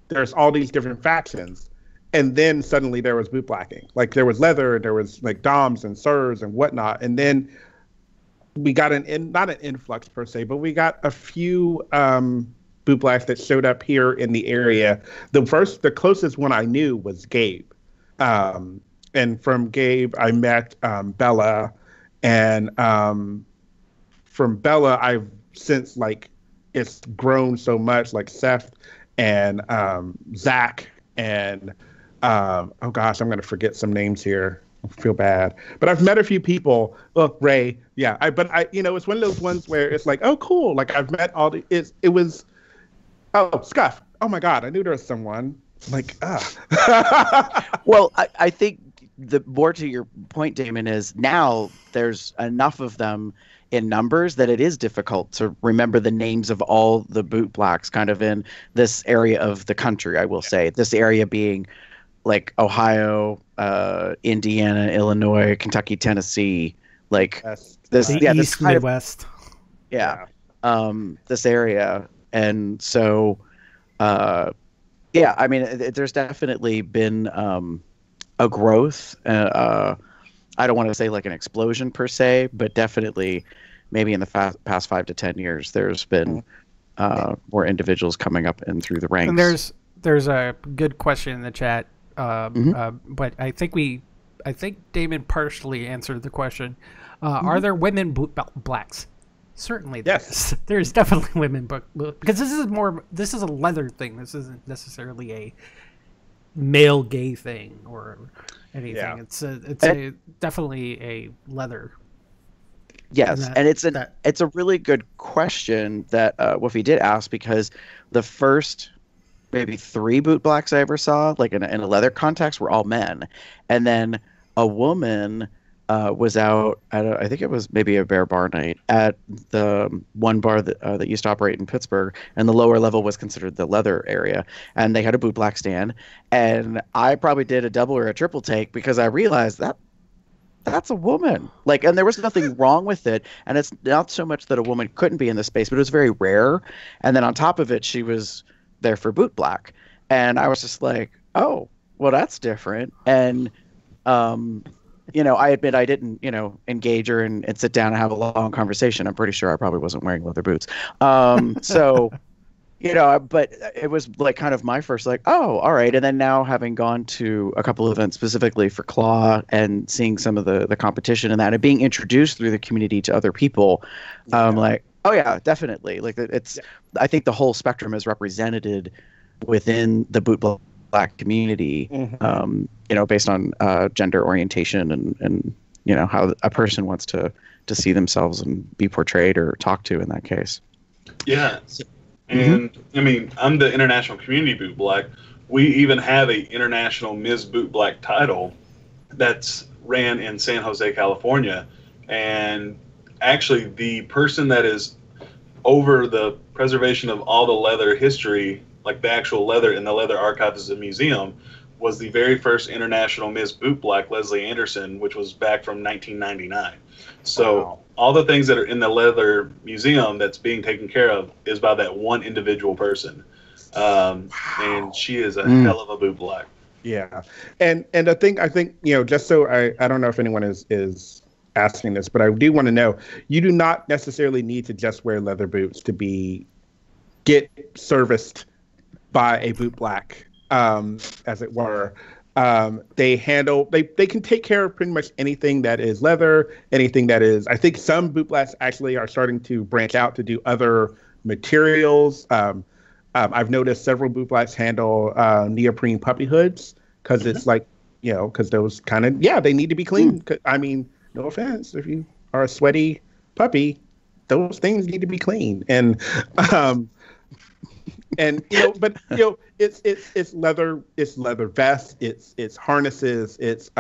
there's all these different factions. And then suddenly there was bootblacking. Like, there was leather, there was like DOMs and SIRS and whatnot. And then we got not an influx per se, but we got a few bootblacks that showed up here in the area. The closest one I knew was Gabe. And from Gabe, I met Bella, and from Bella, I've since, like, it's grown so much, like Seth and Zach and oh gosh, I'm gonna forget some names here. I feel bad, but I've met a few people. Well, Ray, yeah. But it's one of those ones where it's like, oh, cool. Like, I've met all the. It was. Oh, Scuff. Oh my God, I knew there was someone. Like, Well, I think the more to your point, Damon, is now there's enough of them in numbers that it is difficult to remember the names of all the bootblacks kind of in this area of the country. I will say this area being like Ohio, Indiana, Illinois, Kentucky, Tennessee, like this East Midwest. This area. And so, I mean, there's definitely been a growth. I don't want to say like an explosion per se, but definitely maybe in the past 5 to 10 years, there's been more individuals coming up and through the ranks. And there's a good question in the chat, but I think Damon partially answered the question. Are there women blacks? Certainly, yes. There's definitely women, but because this is a leather thing. This isn't necessarily a male gay thing or anything. Yeah. It's definitely a leather. Yes, and it's a really good question that Woofy did ask, because the first maybe 3 bootblacks I ever saw, like in a leather context, were all men, and then a woman was out at I think it was maybe a bear bar night at the one bar that used to operate in Pittsburgh, and the lower level was considered the leather area, and they had a bootblack stand, and I probably did a double or a triple take because I realized that's a woman. Like, and there was nothing wrong with it, and it's not so much that a woman couldn't be in the space, but it was very rare. And then on top of it, she was there for bootblack, and I was just like, oh, well, that's different. And I admit I didn't, engage her and sit down and have a long conversation. I'm pretty sure I probably wasn't wearing leather boots. But it was like kind of my first, like, oh, all right. And then now having gone to a couple of events specifically for Claw and seeing some of the competition and that, and being introduced through the community to other people, like, oh yeah, definitely. Like I think the whole spectrum is represented within the bootblack community, based on gender orientation and how a person wants to see themselves and be portrayed or talked to in that case. Yeah. And I mean, I'm the International Community Bootblack. We even have a International Ms. Bootblack title that's ran in San Jose, California. and actually the person that is over the preservation of all the leather history, like the actual leather in the Leather Archives of the museum, was the very first International Ms. Bootblack, Leslie Anderson, which was back from 1999. So all the things that are in the leather museum that's being taken care of is by that one individual person. And she is a hell of a bootblack. Yeah. And I think, you know, just so I don't know if anyone is asking this, but I do want to know, you do not necessarily need to just wear leather boots to get serviced by a bootblack, as it were. They can take care of pretty much anything that is leather, anything that is, I think some bootblacks actually are starting to branch out to do other materials. I've noticed several bootblacks handle neoprene puppy hoods because it's like, you know, because those kind of, they need to be clean. I mean, no offense, if you are a sweaty puppy, those things need to be clean. And and you know, but you know, it's leather vests, it's harnesses, it's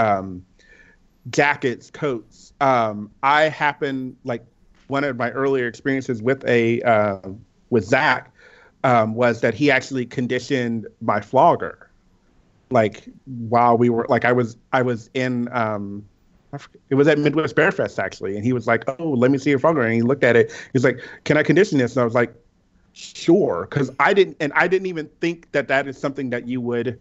jackets, coats. I happen, like, one of my earlier experiences with Zach was that he actually conditioned my flogger, like, while we were, like, I was in it was at Midwest Bear Fest actually, and he was like, "Oh, let me see your flogger," and he looked at it. He's like, "Can I condition this?" And I was like, "Sure," because I didn't even think that is something that you would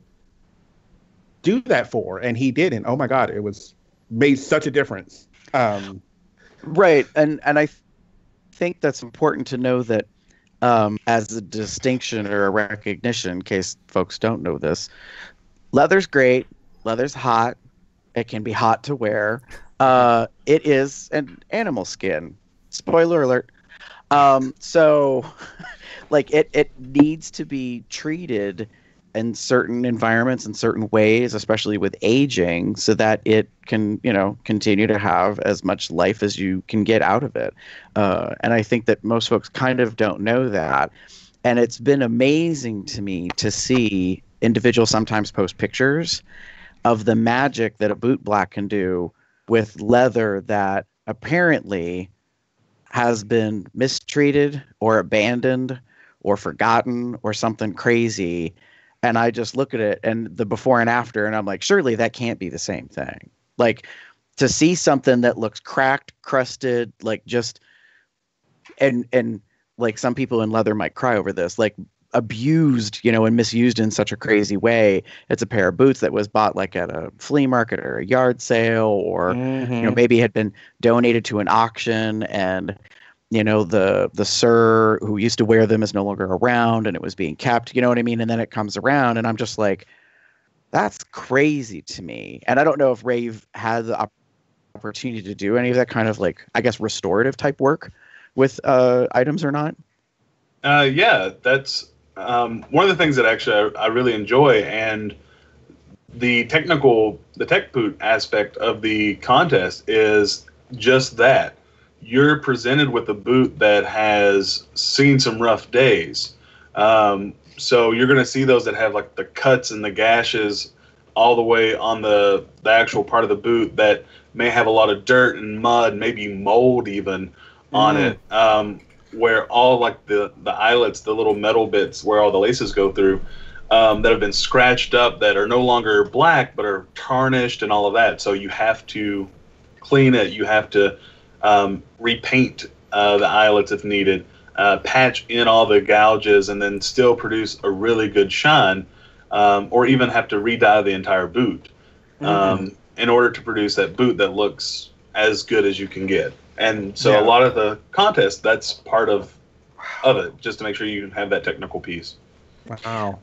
do that for, and he did, and oh my God, it made such a difference. Right, and I think that's important to know that as a distinction or a recognition, in case folks don't know this, leather's great, leather's hot. It can be hot to wear. It is an animal skin. Spoiler alert. So, like, it needs to be treated in certain environments in certain ways, especially with aging, so that it can, you know, continue to have as much life as you can get out of it. And I think that most folks kind of don't know that. And it's been amazing to me to see individuals sometimes post pictures of the magic that a bootblack can do with leather that apparently has been mistreated or abandoned or forgotten or something crazy. And I just look at it and the before and after, and I'm like, surely that can't be the same thing. Like, to see something that looks cracked, crusted, like just, and like, some people in leather might cry over this, like, abused, you know, and misused in such a crazy way. It's a pair of boots that was bought like at a flea market or a yard sale, or you know, maybe had been donated to an auction, and you know, the sir who used to wear them is no longer around, and it was being kept, you know what I mean? And then it comes around, and I'm just like, that's crazy to me. And I don't know if Ray, you've had the opportunity to do any of that kind of, like, I guess, restorative type work with items or not. Yeah, that's one of the things that actually I really enjoy, and the tech boot aspect of the contest is just that. You're presented with a boot that has seen some rough days. So you're going to see those that have, like, the cuts and the gashes all the way on the actual part of the boot that may have a lot of dirt and mud, maybe mold even on it. Where all, like, the eyelets, the little metal bits where all the laces go through, that have been scratched up, that are no longer black but are tarnished and all of that. So you have to clean it. You have to repaint the eyelets if needed, patch in all the gouges, and then still produce a really good shine, or even have to re-dye the entire boot in order to produce that boot that looks as good as you can get. And so a lot of the contest, that's part of it, just to make sure you have that technical piece. Wow.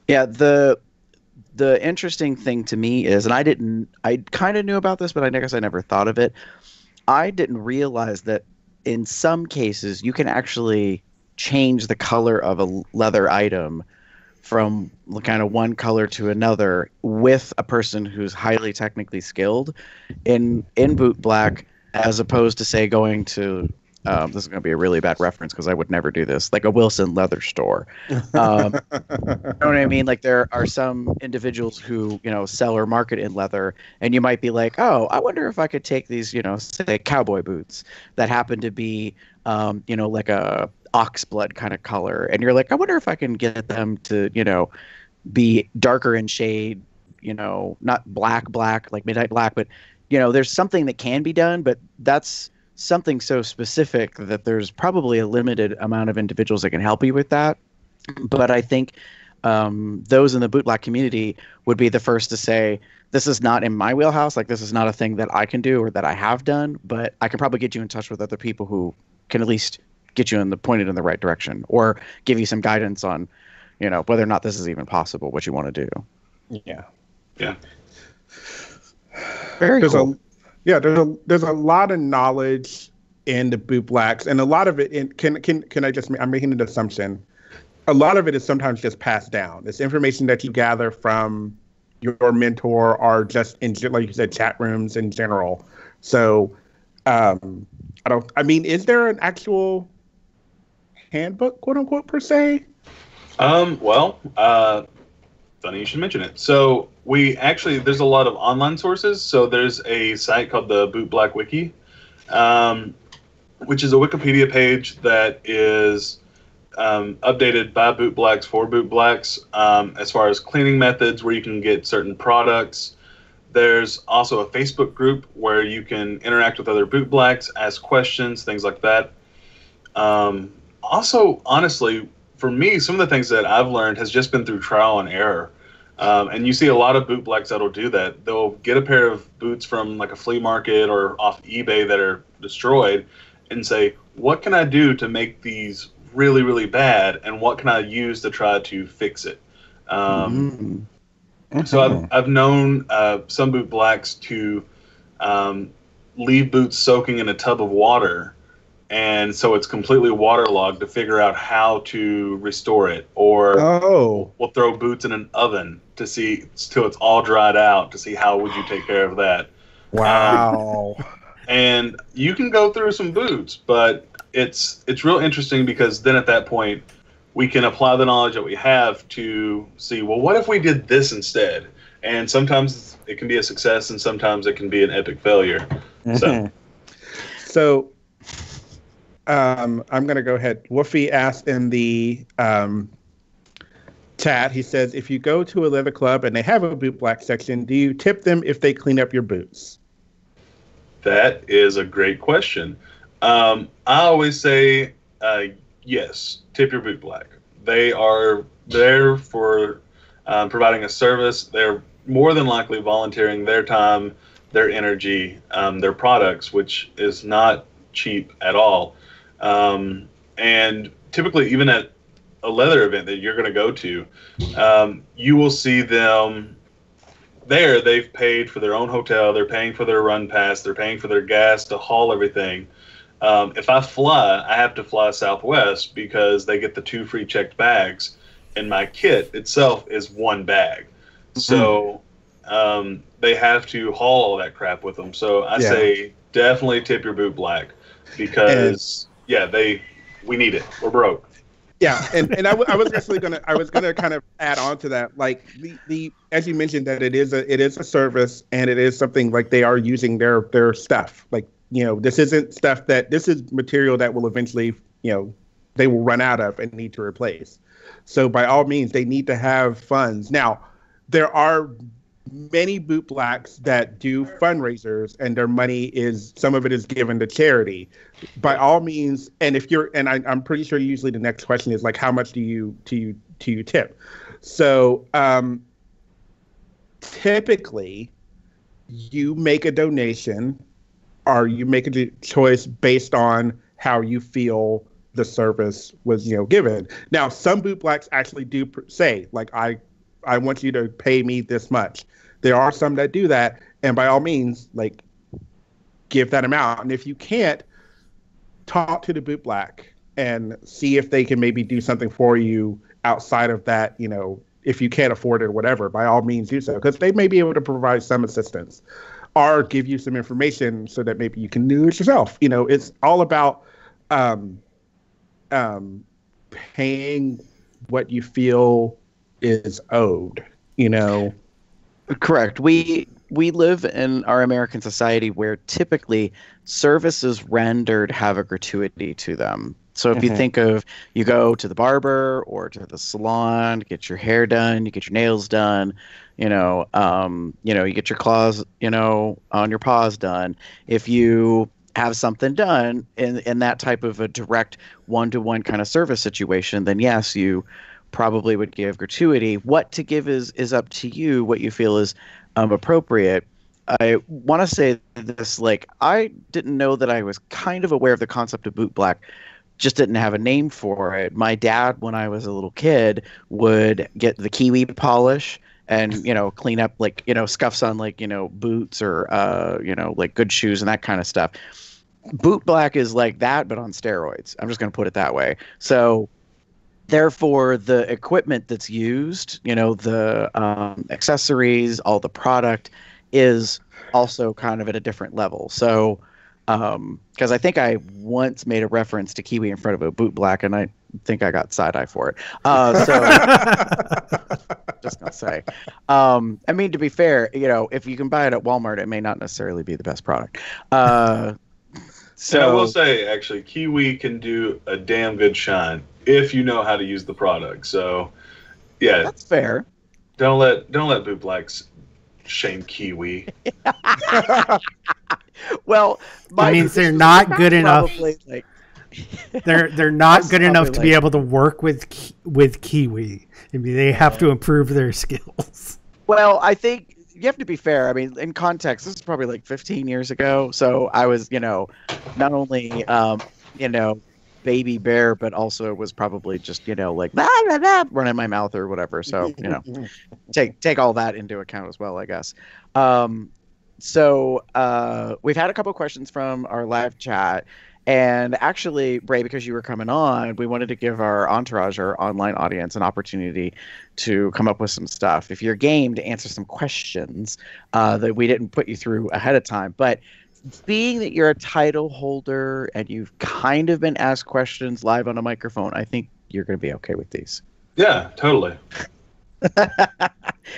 Yeah, the interesting thing to me is, and I kind of knew about this, but I guess I never thought of it. I didn't realize that in some cases you can actually change the color of a leather item from kind of one color to another with a person who's highly technically skilled in bootblack, as opposed to, say, going to This is going to be a really bad reference because I would never do this. Like a Wilson leather store. You know what I mean? Like there are some individuals who, sell or market in leather, and you might be like, oh, I wonder if I could take these, say cowboy boots that happen to be, like a ox blood kind of color. And you're like, I wonder if I can get them to, be darker in shade, not black, like midnight black, but, there's something that can be done, but that's something so specific that there's probably a limited amount of individuals that can help you with that. But I think those in the bootblack community would be the first to say, this is not in my wheelhouse. Like, this is not a thing that I can do or that I have done, but I can probably get you in touch with other people who can at least get you pointed in the right direction or give you some guidance on, whether or not this is even possible, what you want to do. Yeah. Yeah. Very cool. There's a lot of knowledge in the bootblacks, and a lot of it I'm making an assumption. A lot of it is sometimes just passed down. It's information that you gather from your mentor or just in, like you said, chat rooms in general. So, is there an actual handbook, quote unquote, per se? Funny you should mention it. So there's a lot of online sources. So there's a site called the Bootblack Wiki, which is a Wikipedia page that is updated by bootblacks for bootblacks as far as cleaning methods, where you can get certain products. There's also a Facebook group where you can interact with other bootblacks, ask questions, things like that. Also, honestly, for me, some of the things that I've learned has just been through trial and error. And you see a lot of bootblacks that'll do that. They'll get a pair of boots from like a flea market or off eBay that are destroyed and say, what can I do to make these really, really bad? And what can I use to try to fix it? So I've known some bootblacks to leave boots soaking in a tub of water, and so it's completely waterlogged, to figure out how to restore it. Or we'll throw boots in an oven to see till it's all dried out, to see how would you take care of that. Wow. And you can go through some boots, but it's real interesting, because then at that point we can apply the knowledge that we have to see, well, what if we did this instead? And sometimes it can be a success, and sometimes it can be an epic failure. So I'm going to go ahead. Woofy asked in the chat, he says, if you go to a leather club and they have a bootblack section, do you tip them if they clean up your boots? That is a great question. I always say yes, tip your bootblack. They are there for providing a service. They're more than likely volunteering their time, their energy, their products, which is not cheap at all. And typically, even at a leather event that you're going to go to, you will see them there. They've paid for their own hotel. They're paying for their run pass. They're paying for their gas to haul everything. If I fly, I have to fly Southwest because they get the 2 free checked bags, and my kit itself is 1 bag. So they have to haul all that crap with them. So I say definitely tip your bootblack, because we need it. We're broke. Yeah, and I was actually gonna kind of add on to that, like the as you mentioned, that it is a service, and it is something like they are using their stuff. Like, this isn't stuff this is material that will eventually, they will run out of and need to replace. So by all means, they need to have funds. Now, there are many bootblacks that do fundraisers, and their money some of it is given to charity. By all means, and I'm pretty sure usually the next question is like, how much do you tip? So typically, you make a donation, or you make a choice based on how you feel the service was, given. Now, some bootblacks actually do say, like, I want you to pay me this much. There are some that do that, and by all means, like, give that amount. And if you can't, talk to the bootblack and see if they can maybe do something for you outside of that. If you can't afford it or whatever, by all means do so, because they may be able to provide some assistance or give you some information so that maybe you can do it yourself. It's all about um, paying what you feel is owed, you know. Correct. We live in our American society where typically services rendered have a gratuity to them. So if you think of, you go to the barber or to the salon, get your hair done, you get your nails done, you get your claws, on your paws done. If you have something done in that type of a direct one-to-one kind of service situation, then yes, you probably would give gratuity. What to give is up to you, what you feel is appropriate. I want to say this, like, I didn't know that I was kind of aware of the concept of bootblack, just didn't have a name for it. My dad, when I was a little kid, would get the kiwi polish and, clean up, like, scuffs on, like, boots or, like good shoes and that kind of stuff. Bootblack is like that, but on steroids. I'm just going to put it that way. So therefore, the equipment that's used, the accessories, all the product is also kind of at a different level. So, because I think I once made a reference to kiwi in front of a bootblack, and I think I got side-eye for it. Just gonna say. I mean, to be fair, if you can buy it at Walmart, it may not necessarily be the best product. So I will say, actually, kiwi can do a damn good shine if you know how to use the product. So, yeah, that's fair. Don't let bootblacks shame kiwi. Well, that means they're not good enough. Like, they're not good enough to be able to work with kiwi. I mean, they have to improve their skills. Well, I think you have to be fair. I mean, in context, this is probably like 15 years ago. So I was, not only, baby bear, but also was probably just, like running my mouth or whatever. So, take all that into account as well, I guess. So we've had a couple of questions from our live chat. And actually, Bray, because you were coming on, we wanted to give our entourage, our online audience, an opportunity to come up with some stuff. If you're game to answer some questions that we didn't put you through ahead of time. But being that you're a title holder and you've kind of been asked questions live on a microphone, I think you're going to be okay with these. Yeah, totally.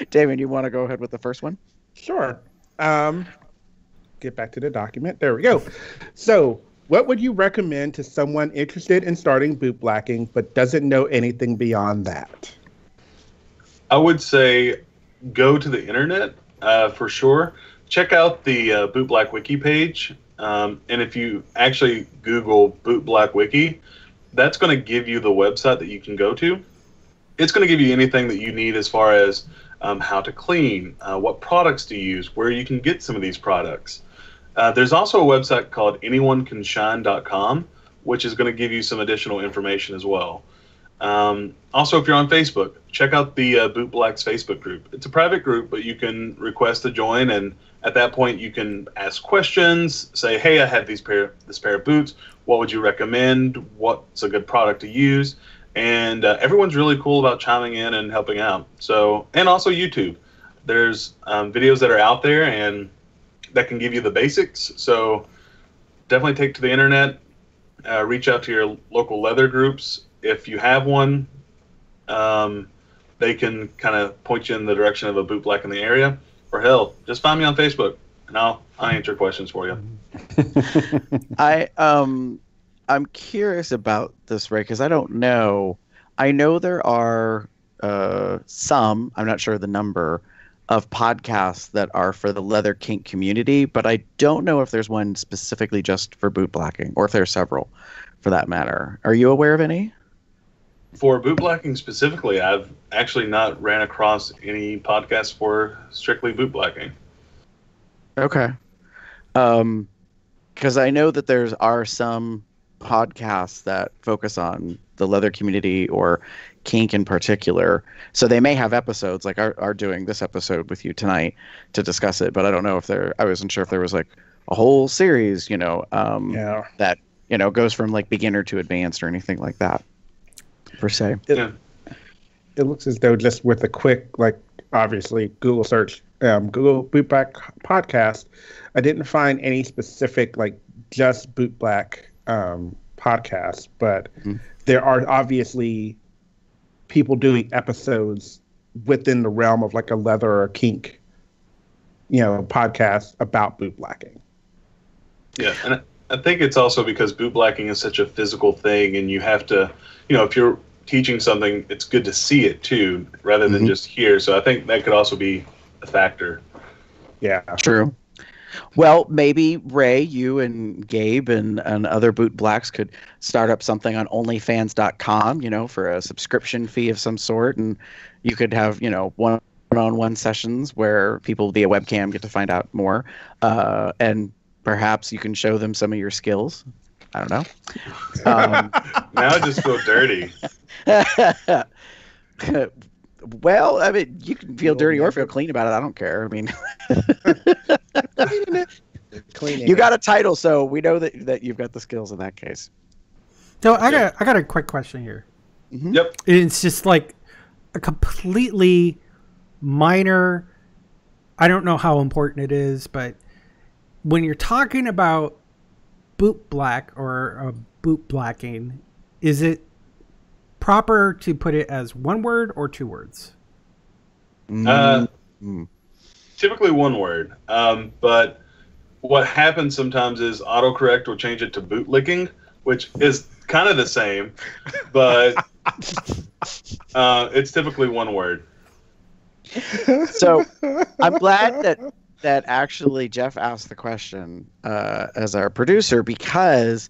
Damon, you want to go ahead with the first one? Sure. Get back to the document. There we go. So, what would you recommend to someone interested in starting bootblacking but doesn't know anything beyond that? I would say go to the internet for sure. Check out the Bootblack Wiki page. And if you actually Google Bootblack Wiki, that's going to give you the website that you can go to. It's going to give you anything that you need as far as how to clean, what products to use, where you can get some of these products. There's also a website called anyonecanshine.com, which is going to give you some additional information as well. Also, if you're on Facebook, check out the Bootblack's Facebook group. It's a private group, but you can request to join, and at that point, you can ask questions, say, hey, I have this pair of boots. What would you recommend? What's a good product to use? And everyone's really cool about chiming in and helping out. So, and also YouTube. There's videos that are out there and that can give you the basics. So definitely take to the internet, reach out to your local leather groups. If you have one, they can kind of point you in the direction of a bootblack in the area. Or hell, just find me on Facebook and I'll answer questions for you. I'm curious about this, Ray, because I don't know. I know there are some, I'm not sure the number, of podcasts that are for the leather kink community, but I don't know if there's one specifically just for bootblacking, or if there are several for that matter. Are you aware of any? For bootblacking specifically, I've actually not ran across any podcasts for strictly bootblacking. Okay. Because I know that there are some podcasts that focus on the leather community or kink in particular. So they may have episodes like are doing this episode with you tonight to discuss it, but I don't know if I wasn't sure if there was like a whole series, that, goes from like beginner to advanced or anything like that per se. It looks as though just with a quick, obviously Google search, Google Bootblack podcast, I didn't find any specific, just Bootblack podcast, but there are obviously people doing episodes within the realm of like a leather or kink, podcast about bootblacking. Yeah, and I think it's also because bootblacking is such a physical thing, and you have to, if you're teaching something, it's good to see it too, rather than just hear. So I think that could also be a factor. Yeah, true. Well, maybe Ray, you and Gabe and other bootblacks could start up something on OnlyFans.com, for a subscription fee of some sort, and you could have, one-on-one sessions where people via webcam get to find out more, and perhaps you can show them some of your skills. I don't know. Now I just feel dirty. Well, I mean, you can feel dirty or feel clean about it. I don't care. I mean, you got a title, so we know that you've got the skills in that case. So I got a quick question here. Yep. It's just like a completely minor. I don't know how important it is, but when you're talking about bootblack or bootblacking, is it proper to put it as one word or two words? Typically one word. But what happens sometimes is autocorrect will change it to bootlicking, which is kind of the same, but it's typically one word. So I'm glad that actually Jeff asked the question as our producer, because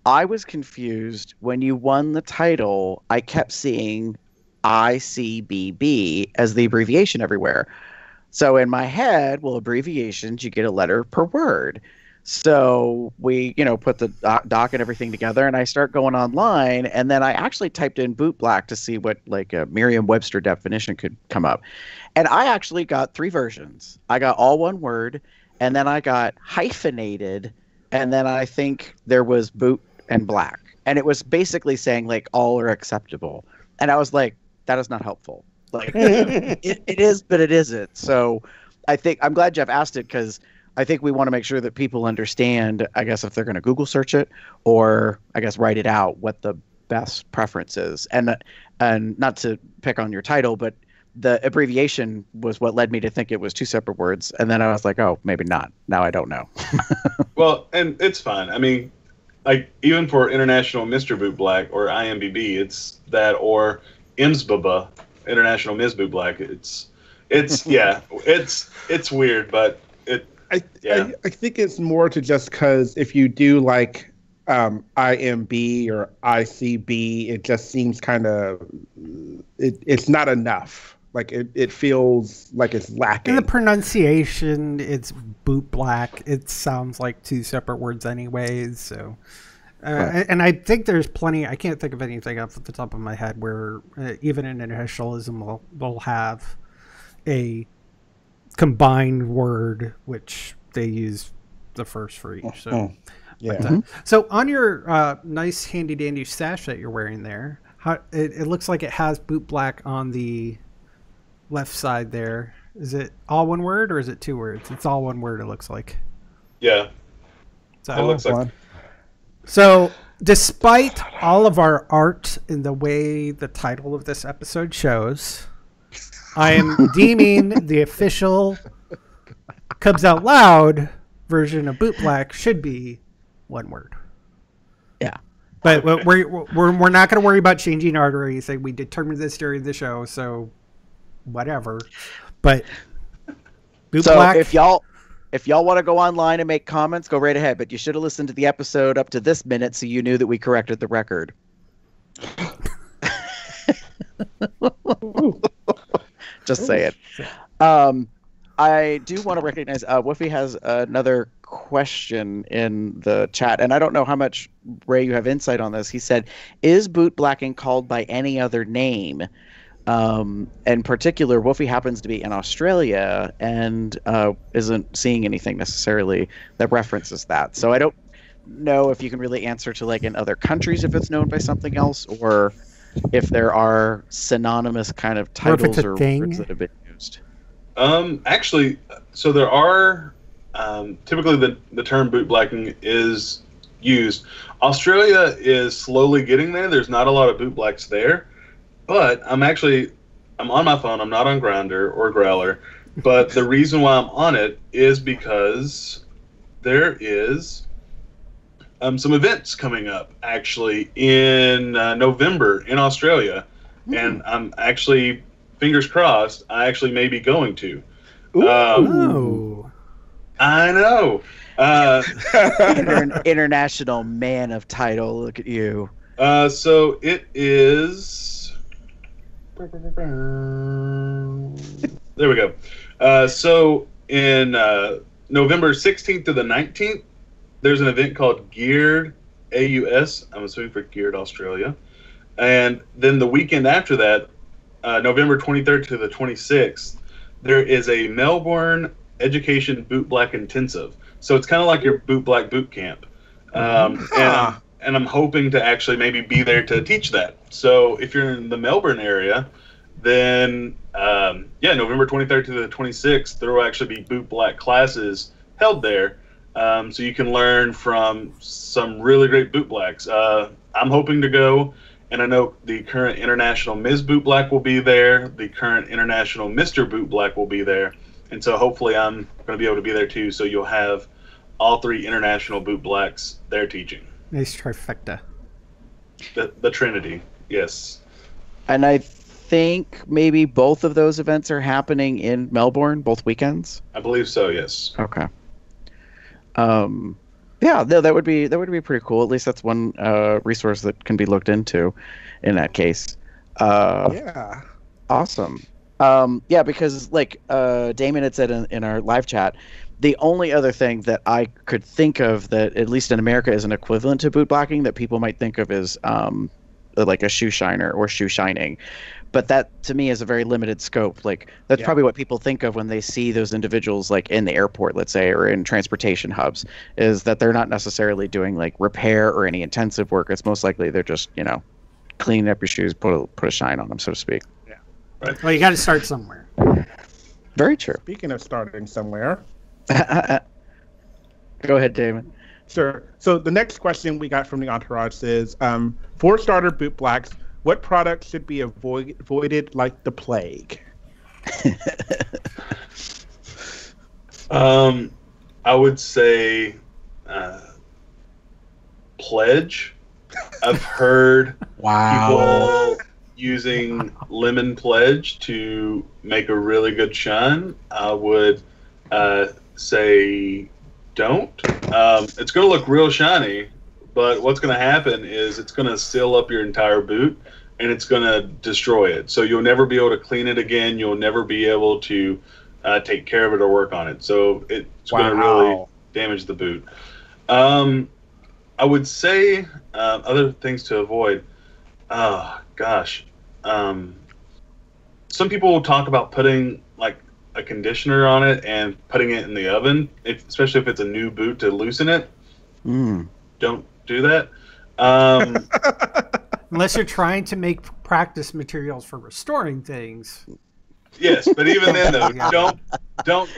I was confused when you won the title. I kept seeing ICBB as the abbreviation everywhere. So in my head, well, abbreviations, you get a letter per word. So we, put the doc and everything together, and I start going online, and then I actually typed in bootblack to see what like a Merriam-Webster definition could come up. And I actually got 3 versions. I got all one word, and then I got hyphenated, and then I think there was boot and black, and it was basically saying like all are acceptable, and I was like, that is not helpful. Like it is, but it isn't. So I think I'm glad Jeff asked it, because I think we want to make sure that people understand, I guess, if they're going to Google search it or I guess write it out, what the best preference is. And not to pick on your title, but the abbreviation was what led me to think it was 2 separate words, and then I was like, oh, maybe not. Now I don't know. Well, and it's fine. I mean, like, even for International Mr. Bootblack or IMBB, it's that, or IMSBBA, International Ms. Bootblack. It's yeah, it's weird, but I think it's more to just because if you do like IMB or ICB, it just seems kind of it's not enough. Like it feels like it's lacking. In the pronunciation, it's bootblack. It sounds like 2 separate words anyways. So, and I think there's plenty. I can't think of anything off the top of my head where even in internationalism will have a combined word which they use the first for each. So, yeah. So on your nice handy dandy sash that you're wearing there, it looks like it has bootblack on the left side there. Is it all one word or is it 2 words? It's all one word, it looks like. Yeah. So, it looks like. So despite all of our art in the way the title of this episode shows, I am deeming the official Cubs Out Loud version of bootblack should be one word. Yeah. But we're not going to worry about changing art or anything. We determined this during the show, so whatever. But bootblack. So if y'all want to go online and make comments, go right ahead. But you should have listened to the episode up to this minute so you knew that we corrected the record. Just say it. I do want to recognize Woofy has another question in the chat, and I don't know how much, Ray, you have insight on this. He said, is bootblacking called by any other name? In particular, Woofy happens to be in Australia and isn't seeing anything necessarily that references that. So I don't know if you can really answer to, like, in other countries if it's known by something else, or if there are synonymous kind of titles or words that have been used. Actually, so there are typically the term bootblacking is used. Australia is slowly getting there. There's not a lot of bootblacks there, but I'm on my phone. I'm not on Grindr or Growler, but the reason why I'm on it is because there is some events coming up actually in November in Australia, and I'm actually, fingers crossed, I actually may be going to. Oh. I know. You're an international man of title. Look at you. So it is. There we go. So in November 16th to the 19th, there's an event called Geared AUS. I'm assuming for Geared Australia. And then the weekend after that, November 23rd to the 26th, there is a Melbourne Education Bootblack Intensive. So it's kind of like your Bootblack boot camp. And I'm hoping to actually maybe be there to teach that. So if you're in the Melbourne area, then November 23rd to the 26th, there will actually be Bootblack classes held there. So you can learn from some really great bootblacks. I'm hoping to go, and I know the current International Ms. Bootblack will be there. The current International Mr. Bootblack will be there. And so hopefully I'm going to be able to be there too. So you'll have all three international bootblacks there teaching. Nice trifecta. The Trinity, yes. And I think maybe both of those events are happening in Melbourne, both weekends. I believe so, yes. Okay. Yeah, no, that would be pretty cool. At least that's one resource that can be looked into in that case. Yeah. Awesome. Yeah, because like Damon had said in our live chat, the only other thing that I could think of that, at least in America, is an equivalent to bootblacking that people might think of is like a shoe shiner or shoe shining. But that, to me, is a very limited scope. Like, that's probably what people think of when they see those individuals, like, in the airport, let's say, or in transportation hubs, is that they're not necessarily doing, like, repair or any intensive work. It's most likely they're just, cleaning up your shoes, put a shine on them, so to speak. Yeah. Right. Well, you got to start somewhere. Very true. Speaking of starting somewhere. Go ahead, Damon. Sure. So the next question we got from the entourage says, for starter bootblacks, what products should be avoided like the plague? I would say Pledge. I've heard people using Lemon Pledge to make a really good shine. I would say don't. It's going to look real shiny, but what's going to happen is it's going to seal up your entire boot and it's going to destroy it. So you'll never be able to clean it again. You'll never be able to take care of it or work on it. So it's going to really damage the boot. I would say other things to avoid. Oh, gosh. Some people will talk about putting like a conditioner on it and putting it in the oven, especially if it's a new boot, to loosen it. Don't do that. Unless you're trying to make practice materials for restoring things. Yes, but even then, though, don't.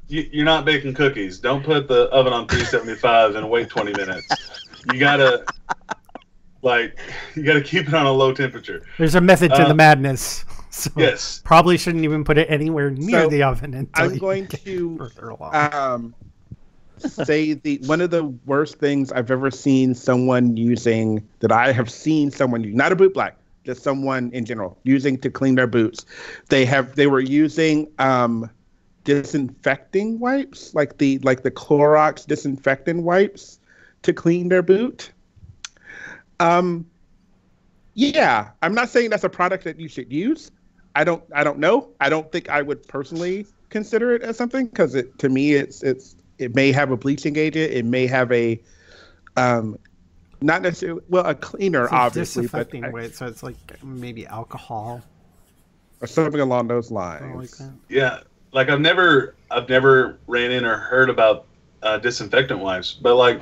You're not baking cookies. Don't put the oven on 375 and wait 20 minutes. You gotta keep it on a low temperature. There's a method to the madness. So yes. Probably shouldn't even put it anywhere near the oven until I'm going to say one of the worst things I've ever seen someone using, that I have seen someone use, not a bootblack, just someone in general using to clean their boots. They were using disinfecting wipes, like the Clorox disinfectant wipes, to clean their boot. Yeah, I'm not saying that's a product that you should use. I don't know. I don't think I would personally consider it as something, because to me it may have a bleaching agent. It may have a not necessarily a cleaner, it's obviously, disinfecting way, so it's like maybe alcohol or something along those lines. Yeah, like I've never ran in or heard about disinfectant wipes, but like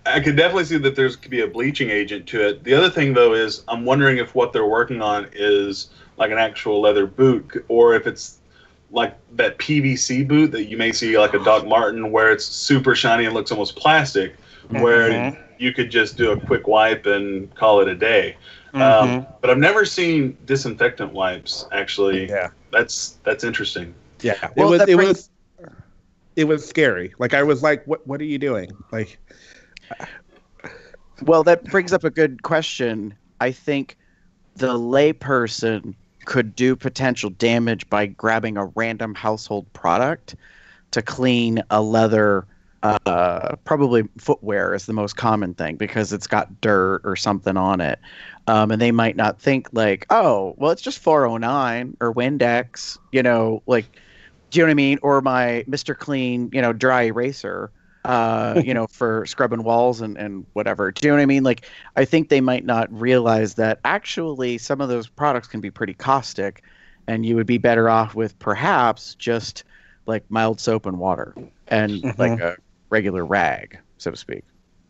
I could definitely see that could be a bleaching agent to it. The other thing, though, is I'm wondering if what they're working on is like an actual leather boot, or if it's like that PVC boot that you may see like a Doc Martin, where it's super shiny and looks almost plastic, where you could just do a quick wipe and call it a day. But I've never seen disinfectant wipes actually. Yeah, that's interesting. Yeah, Well, it was scary. Like I was like, what are you doing? Like, well, that brings up a good question. I think the layperson could do potential damage by grabbing a random household product to clean a leather. Probably footwear is the most common thing because it's got dirt or something on it. And they might not think like, oh, well, it's just 409 or Windex, like, do you know what I mean? Or my Mr. Clean, dry eraser, for scrubbing walls and whatever. Do you know what I mean? Like, I think they might not realize that actually some of those products can be pretty caustic and you would be better off with perhaps just like mild soap and water and like a regular rag, so to speak.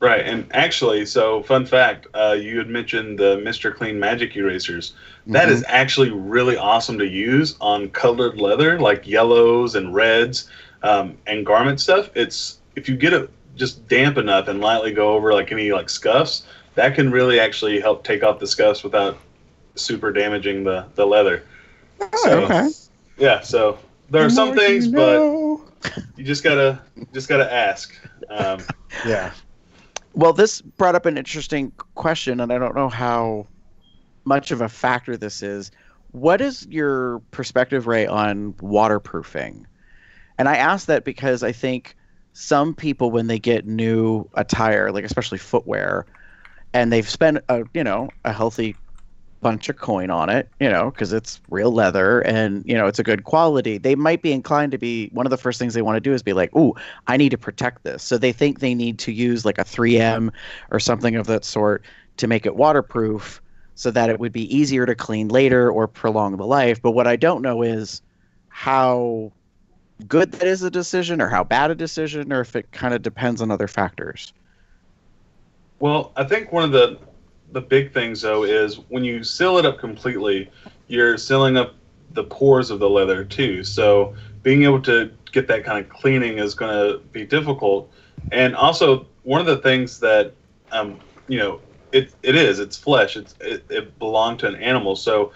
Right, and actually, so fun fact, you had mentioned the Mr. Clean Magic Erasers. That is actually really awesome to use on colored leather, like yellows and reds, and garment stuff. If you get it just damp enough and lightly go over like any like scuffs, that can really actually help take off the scuffs without super damaging the leather. Oh, okay. Yeah, so there are some things, but you just gotta ask. Yeah. Well, this brought up an interesting question, and I don't know how much of a factor this is. What is your perspective, Ray, on waterproofing? And I ask that because I think some people, when they get new attire, like especially footwear, and they've spent a healthy bunch of coin on it, because it's real leather and, it's a good quality, they might be inclined to be, one of the first things they want to do is be like, ooh, I need to protect this. So they think they need to use like a 3M or something of that sort to make it waterproof so that it would be easier to clean later or prolong the life. But what I don't know is how good that is a decision or how bad a decision, or if it kind of depends on other factors. Well, I think one of the big things, though, is when you seal it up completely, you're sealing up the pores of the leather, too. So being able to get that kind of cleaning is going to be difficult. And also, one of the things that, it's flesh. It belonged to an animal. So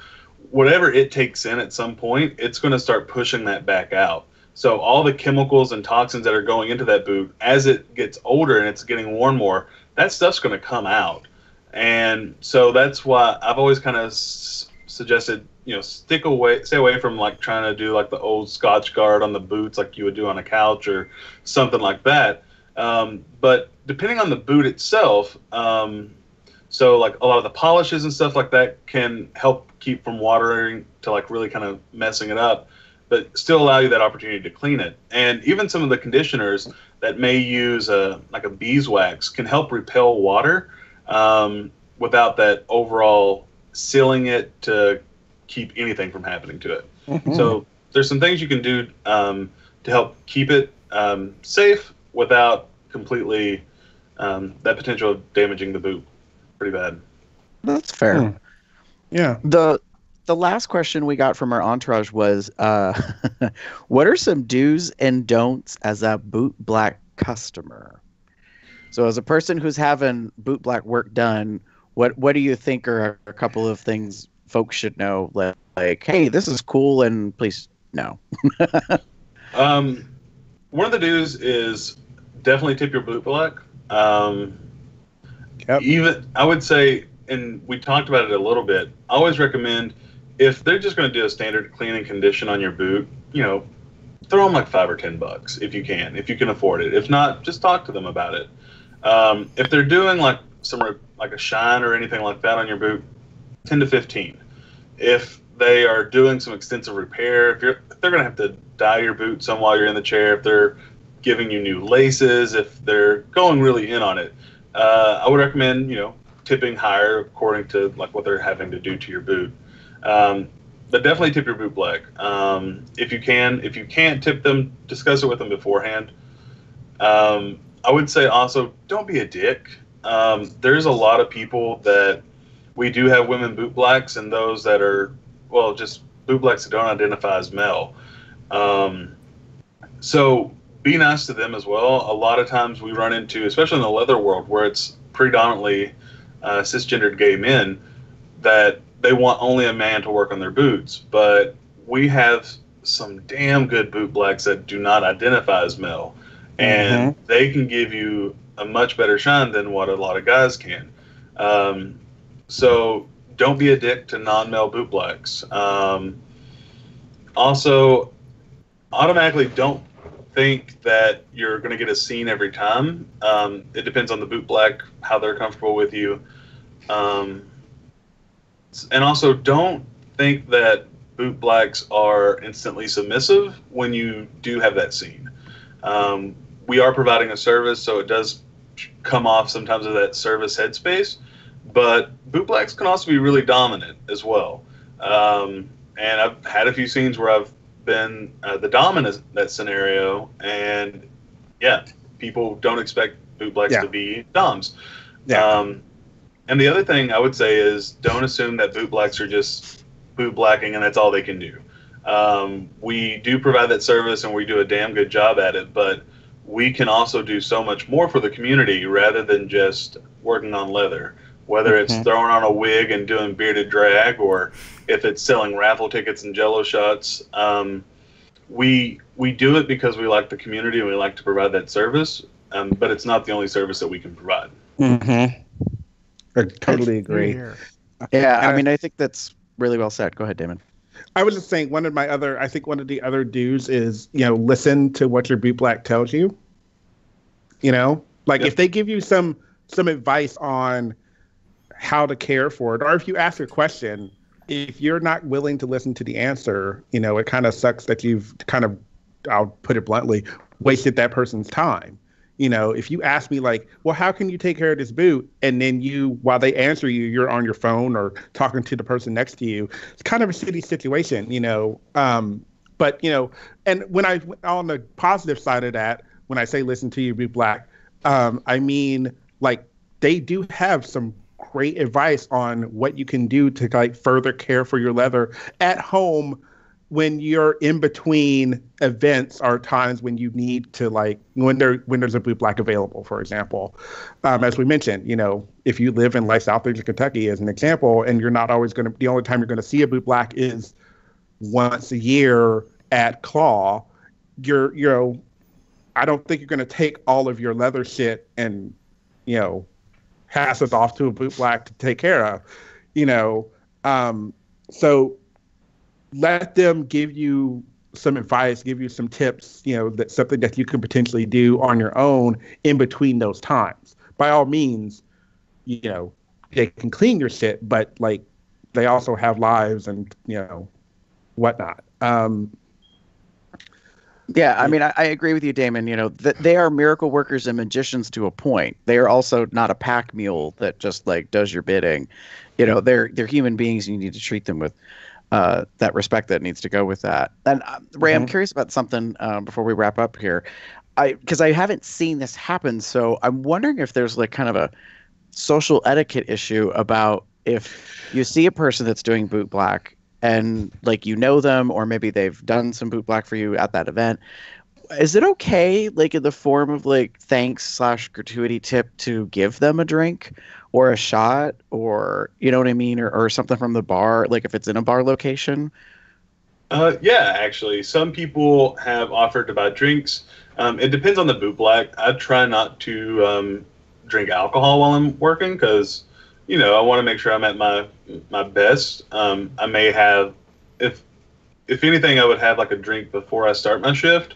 whatever it takes in at some point, it's going to start pushing that back out. So all the chemicals and toxins that are going into that boot, as it gets older and it's getting worn more, that stuff's going to come out. And so that's why I've always kind of suggested, stay away from like trying to do like the old Scotch guard on the boots like you would do on a couch or something like that. But depending on the boot itself, so like a lot of the polishes and stuff like that can help keep from watering to like really kind of messing it up, but still allow you that opportunity to clean it. And even some of the conditioners that may use like a beeswax can help repel water. Without that overall sealing it to keep anything from happening to it. So there's some things you can do to help keep it safe without completely that potential of damaging the boot pretty bad. That's fair. Yeah. The last question we got from our entourage was, what are some do's and don'ts as a bootblack customer? So as a person who's having bootblack work done, what do you think are a couple of things folks should know? Like, hey, this is cool, and please no. One of the do's is definitely tip your bootblack. Even I would say, and we talked about it a little bit, I always recommend if they're just going to do a standard clean and condition on your boot, throw them like $5 or $10 if you can afford it. If not, just talk to them about it. If they're doing like a shine or anything like that on your boot, 10 to 15. If they are doing some extensive repair, if they're going to have to dye your boot some while you're in the chair, if they're giving you new laces, if they're going really in on it, I would recommend tipping higher according to like what they're having to do to your boot. But definitely tip your bootblack. If you can. If you can't tip them, discuss it with them beforehand. I would say also, don't be a dick. There's a lot of people that we do have women bootblacks and those that are, just bootblacks that don't identify as male. So be nice to them as well. A lot of times we run into, especially in the leather world, where it's predominantly cisgendered gay men that they want only a man to work on their boots. But we have some damn good bootblacks that do not identify as male, and they can give you a much better shine than what a lot of guys can. So don't be a dick to non-male bootblacks. Also, automatically don't think that you're going to get a scene every time. It depends on the bootblack, how they're comfortable with you. And also, don't think that bootblacks are instantly submissive when you do have that scene. We are providing a service, so it does come off sometimes of that service headspace, but bootblacks can also be really dominant as well. And I've had a few scenes where I've been the dominant in that scenario, and yeah, people don't expect bootblacks to be doms. And the other thing I would say is don't assume that bootblacks are just bootblacking and that's all they can do. We do provide that service and we do a damn good job at it, but we can also do so much more for the community rather than just working on leather. Whether it's throwing on a wig and doing bearded drag, or if it's selling raffle tickets and Jello shots, we do it because we like the community and we like to provide that service. But it's not the only service that we can provide. I totally agree. Yeah, I mean, I think that's really well said. Go ahead, Damon. I was just saying one of the other dues is, listen to what your bootblack tells you. If they give you some advice on how to care for it, or if you ask a question, if you're not willing to listen to the answer, it kind of sucks that you've kind of, I'll put it bluntly, wasted that person's time. If you ask me like, well, how can you take care of this boot? And then while they answer you, you're on your phone or talking to the person next to you. It's kind of a shitty situation, But, and when on the positive side of that, when I say listen to your bootblack, I mean, like, they do have some great advice on what you can do to like further care for your leather at home when you're in between events or times when you need to, like, when there's a bootblack available, for example. As we mentioned, if you live in like Southeastern Kentucky as an example, and you're not always the only time you're going to see a bootblack is once a year at Claw, I don't think you're going to take all of your leather shit and, pass it off to a bootblack to take care of, so let them give you some advice, give you some tips, that's something that you can potentially do on your own in between those times. By all means, they can clean your shit, but like they also have lives and, whatnot. Yeah, I mean, I agree with you, Damon. They are miracle workers and magicians to a point. They are also not a pack mule that just like does your bidding. They're human beings, and you need to treat them with that respect that needs to go with that. And Ray, I'm curious about something before we wrap up here, because I haven't seen this happen. So I'm wondering if there's like kind of a social etiquette issue about if you see a person that's doing bootblack and like them, or maybe they've done some bootblack for you at that event. Is it okay, like in the form of like thanks/gratuity tip, to give them a drink or a shot, or you know what I mean, or something from the bar, like if it's in a bar location? Yeah, actually, some people have offered to buy drinks. It depends on the bootblack. I try not to drink alcohol while I'm working because, I want to make sure I'm at my best. I may have, if anything, I would have like a drink before I start my shift,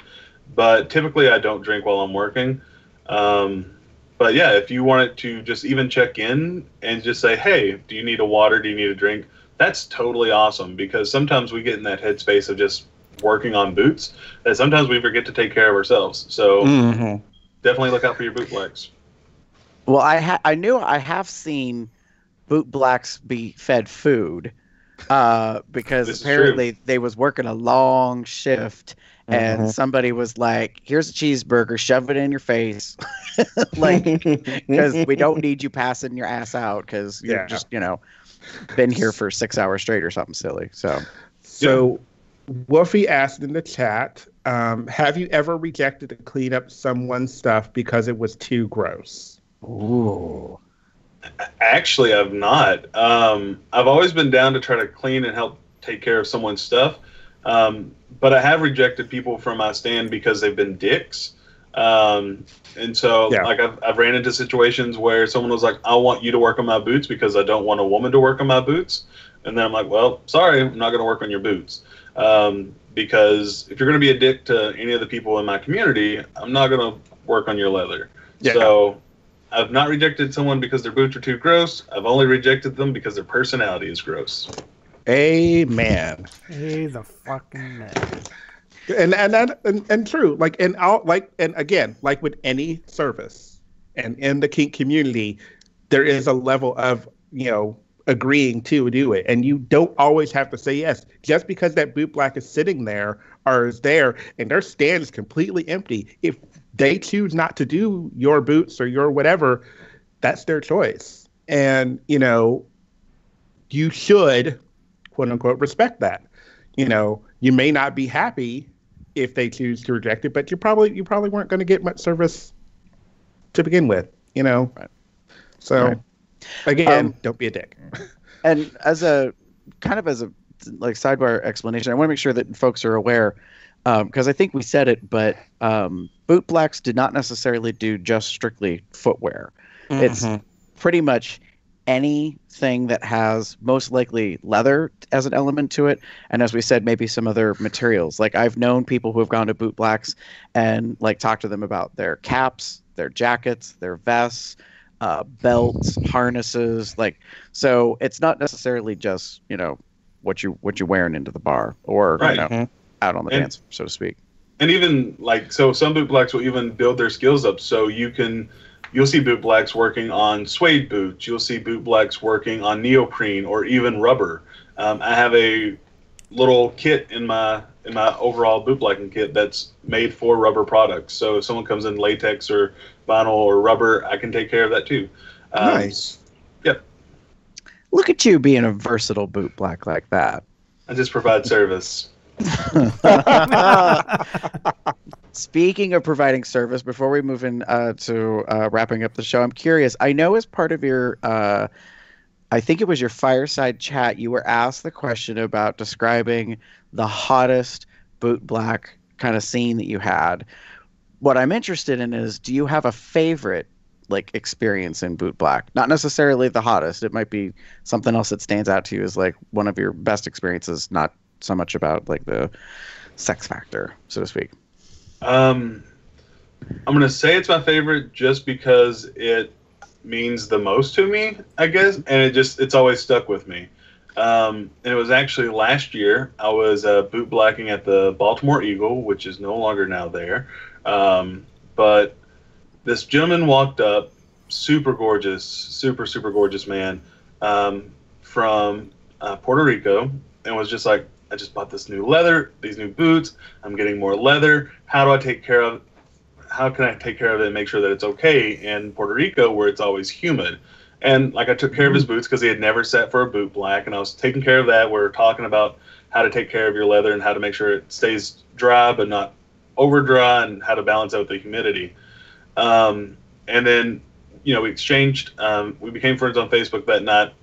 but typically I don't drink while I'm working. But yeah, if you wanted to just even check in and just say, hey, do you need a water? Do you need a drink? That's totally awesome, because sometimes we get in that headspace of just working on boots that sometimes we forget to take care of ourselves. So definitely look out for your bootblacks. Well, I knew I have seen bootblacks be fed food because apparently they was working a long shift. And somebody was like, here's a cheeseburger, shove it in your face. Like, because we don't need you passing your ass out because you're just, been here for 6 hours straight or something silly. So Wolfie asked in the chat, have you ever rejected to clean up someone's stuff because it was too gross? Ooh. Actually, I've not. I've always been down to try to clean and help take care of someone's stuff. But I have rejected people from my stand because they've been dicks. And so, Yeah. like, I've ran into situations where someone was like, I want you to work on my boots because I don't want a woman to work on my boots. And then I'm like, well, sorry, I'm not going to work on your boots. Because if you're going to be a dick to any of the people in my community, I'm not going to work on your leather. Yeah. So I've not rejected someone because their boots are too gross. I've only rejected them because their personality is gross. Amen. Hey, the fucking man. And true. And again, like with any service, and in the kink community, there is a level of agreeing to do it, and you don't always have to say yes. Just because that bootblack is sitting there or is there, and their stand is completely empty, if they choose not to do your boots or your whatever, that's their choice, and you should, quote unquote, respect that. You may not be happy if they choose to reject it, but you probably weren't going to get much service to begin with, Right. So, right. Again, don't be a dick. And as a sidebar explanation, I want to make sure that folks are aware, because I think we said it, but bootblacks did not necessarily do just strictly footwear. Mm-hmm. It's pretty much anything that has most likely leather as an element to it, and as we said, maybe some other materials. Like, I've known people who have gone to bootblacks and talked to them about their caps, their jackets, their vests, belts, harnesses. So it's not necessarily just what you're wearing into the bar or right. Out on the dance, so to speak. And even so some bootblacks will even build their skills up. So you'll see bootblacks working on suede boots. You'll see bootblacks working on neoprene or even rubber. I have a little kit in my overall bootblacking kit that's made for rubber products. So if someone comes in latex or vinyl or rubber, I can take care of that too. Nice. Yep. Look at you being a versatile bootblack like that. I just provide service. Speaking of providing service, before we move in to wrapping up the show, I'm curious. I know as part of your, I think it was your fireside chat, you were asked the question about describing the hottest bootblack kind of scene that you had. What I'm interested in is, do you have a favorite experience in bootblack? Not necessarily the hottest. It might be something else that stands out to you as one of your best experiences, not so much about the sex factor, so to speak. I'm going to say it's my favorite just because it means the most to me, I guess, and it's always stuck with me. And it was actually last year. I was bootblacking at the Baltimore Eagle, which is no longer now there. But this gentleman walked up, super gorgeous, super gorgeous man, from Puerto Rico, and was just like, I just bought this new leather, these new boots. I'm getting more leather. How can I take care of it and make sure that it's okay in Puerto Rico where it's always humid? And I took care of his boots because he had never sat for a bootblack, and I was taking care of that. We're talking about how to take care of your leather and how to make sure it stays dry but not over dry, and how to balance out the humidity. And then, we exchanged, we became friends on Facebook that night.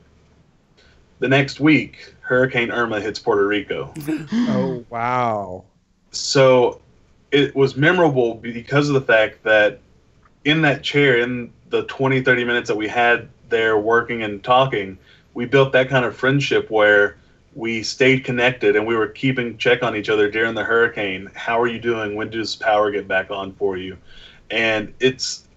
The next week, Hurricane Irma hits Puerto Rico. Oh, wow. So it was memorable because of the fact that in that chair, in the 20, 30 minutes that we had there working and talking, we built that kind of friendship where we stayed connected and we were keeping check on each other during the hurricane. How are you doing? When does power get back on for you? And it's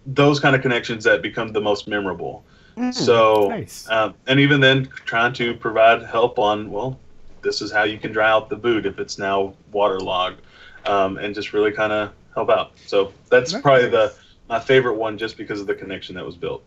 those kind of connections that become the most memorable. So, nice. And even then, trying to provide help on, well, this is how you can dry out the boot if it's now waterlogged, and just really kind of help out. So that's probably my favorite one, just because of the connection that was built.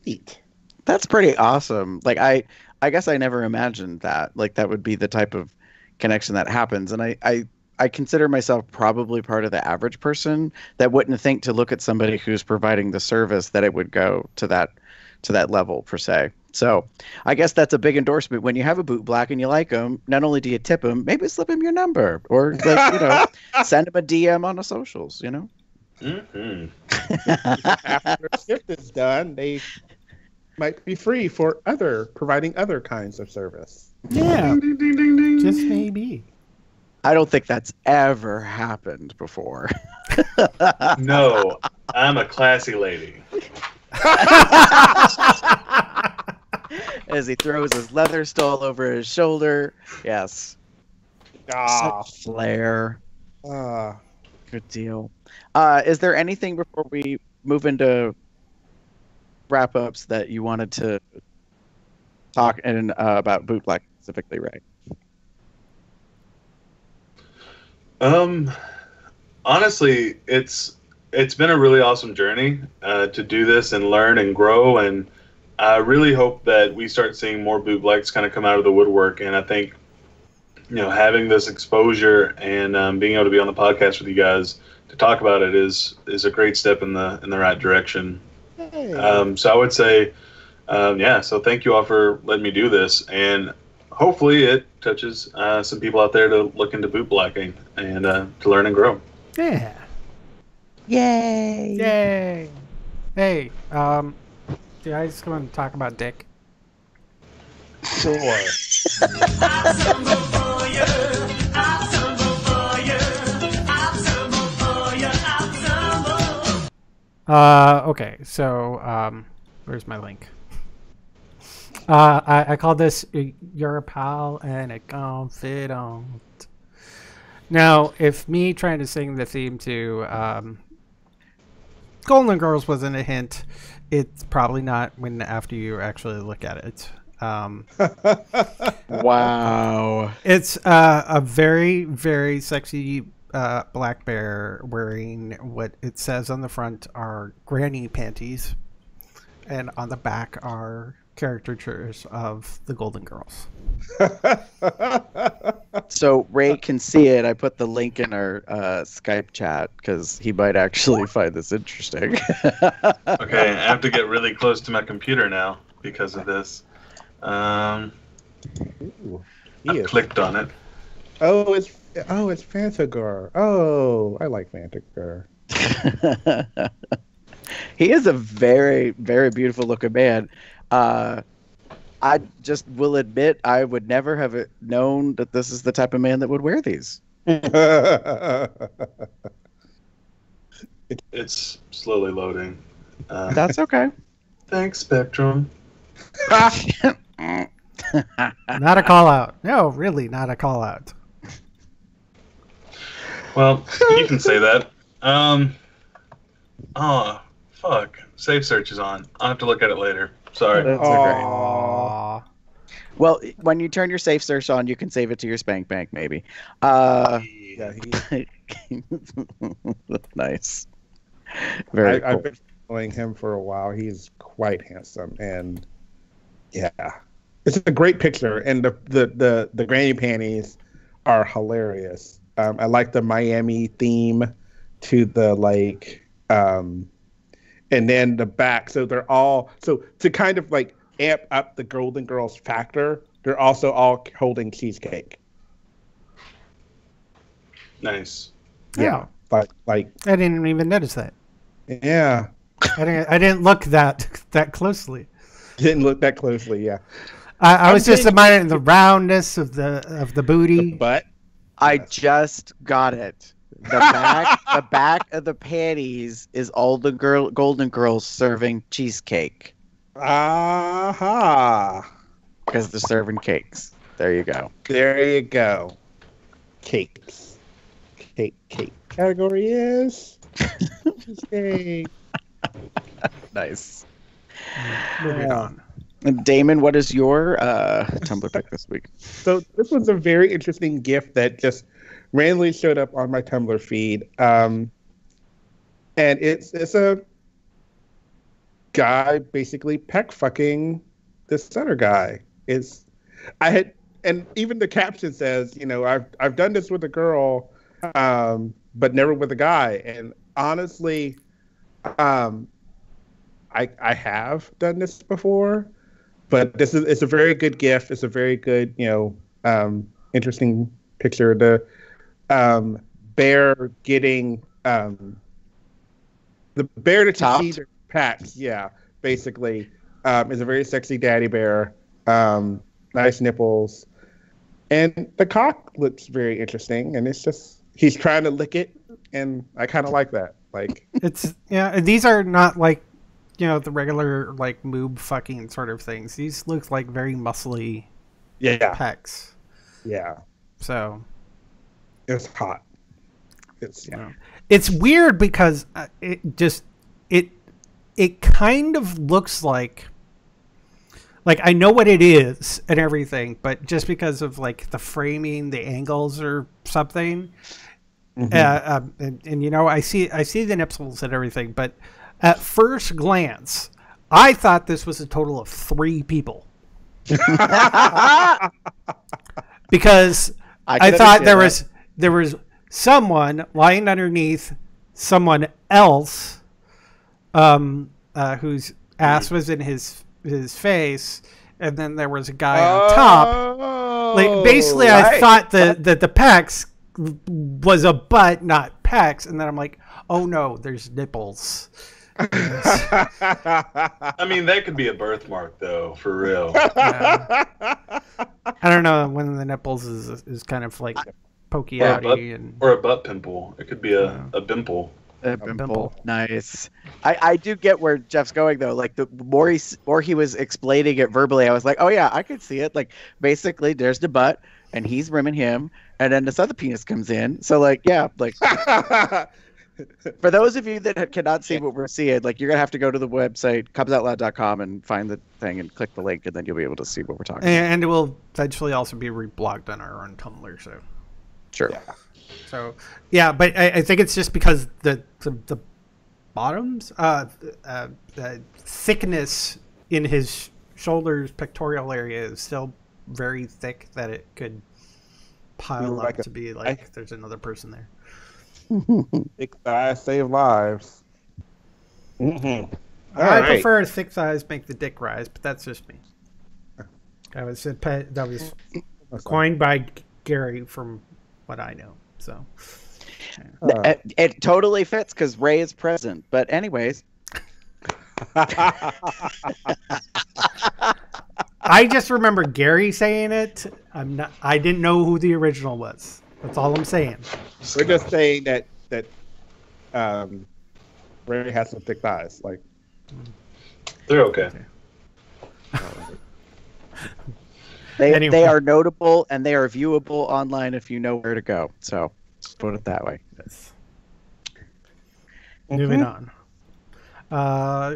Sweet. That's pretty awesome. I guess I never imagined that. That would be the type of connection that happens. And I consider myself probably part of the average person that wouldn't think to look at somebody who's providing the service that it would go to that level per se. So I guess that's a big endorsement. When you have a bootblack and you like them, not only do you tip them, maybe slip him your number or send him a DM on the socials. Mm-hmm. After their shift is done, they might be free for providing other kinds of service. Yeah, Ding, ding, ding, ding. just maybe. I don't think that's ever happened before. No, I'm a classy lady. As he throws his leather stole over his shoulder. Yes. Such flair. Good deal. Is there anything before we move into wrap-ups that you wanted to talk about Bootblack specifically, Ray? Honestly, it's been a really awesome journey to do this and learn and grow, and I really hope that we start seeing more bootblacks kind of come out of the woodwork. And I think, having this exposure and being able to be on the podcast with you guys to talk about it is a great step in the right direction. Hey. So I would say, so thank you all for letting me do this, and hopefully it touches some people out there to look into bootblacking and to learn and grow. Yeah. Yay! Yay. Hey, do I just want to talk about Dick? Sure. Okay, so, where's my link? I call this You're a Pal and a Confidant. Now, if me trying to sing the theme to Golden Girls wasn't a hint, it's probably not after you actually look at it. Wow. It's a very, very sexy black bear wearing what it says on the front are granny panties, and on the back are caricatures of the Golden Girls. So Ray can see it. I put the link in our Skype chat because he might actually find this interesting. Okay, I have to get really close to my computer now because of this. I clicked on it. Oh, it's Fantagar. Oh, I like Fantagar. He is a very, very beautiful looking man. I just will admit I would never have known that this is the type of man that would wear these. It's slowly loading. That's okay. Thanks, Spectrum. Not a call out. No, really, not a call out. Well, you can say that. Oh, fuck. Safe search is on. I'll have to look at it later. Sorry. That's Aww. Well, when you turn your safe search on, you can save it to your spank bank, maybe. Yeah, Nice. Very cool. I've been following him for a while. He's quite handsome, and yeah, it's a great picture. And the granny panties are hilarious. I like the Miami theme to the and then the back. So they're all to kind of like amp up the Golden Girls factor. They're also all holding cheesecake. Nice. Yeah, like I didn't even notice that. yeah. I didn't look that closely. Didn't look that closely. Yeah. I was just admiring the roundness of the booty. But I just got it. The back of the panties is all the Golden Girls serving cheesecake. aha. Because they're serving cakes. There you go. There you go. Cakes. Cake. Category is cheesecake. Nice. Moving on. And Damon, what is your Tumblr pick this week? So this was a very interesting gift that just randomly showed up on my Tumblr feed. And it's a guy basically peck fucking this other guy. And even the caption says, I've done this with a girl, but never with a guy. And honestly, I have done this before, but it's a very good gift. It's a very good, interesting picture. The bear getting The bear that you Topped? see their packs, yeah, basically, is a very sexy daddy bear. Nice nipples, and the cock looks very interesting. And it's just he's trying to lick it, and I kind of like that. Like It's these are not like the regular like moob fucking sort of things. These look like very muscly yeah, pecs. yeah, So it's hot. It's yeah. It's weird because it kind of looks like I know what it is and everything, but just because of like the framing, the angles or something, and I see the nipples and everything, but at first glance, I thought this was a total of 3 people because I thought there was someone lying underneath someone else, whose ass was in his face, and then there was a guy on top. Like basically, I thought that the pecs was a butt, not pecs, and then I'm like, oh no, there's nipples. I mean, that could be a birthmark, though, for real. I don't know when the nipples is kind of like pokey outy or a butt pimple. It could be a bimple. A pimple. Nice. I do get where Jeff's going though. Like the more he was explaining it verbally, I was like, oh yeah, I could see it. Like basically, there's the butt, and he's rimming him, and then this other penis comes in. So like, yeah, like. For those of you that cannot see what we're seeing, like you're gonna have to go to the website cubsoutloud.com and find the thing and click the link, and then you'll be able to see what we're talking about. And it will eventually also be reblogged on our own Tumblr. So sure. Yeah. So yeah, but I think it's just because the bottoms, the thickness in his shoulders pectoral area is still very thick that it could pile up to be like there's another person there. Thick thighs save lives. I prefer thick thighs make the dick rise, but that's just me. That was coined by Gary, from what I know. So it totally fits because Ray is present. But anyways, I just remember Gary saying it. I didn't know who the original was. That's all I'm saying. We're just saying that Ray has some thick thighs. Like they're okay. They are notable and they are viewable online if you know where to go. So let's put it that way. Yes. Moving on.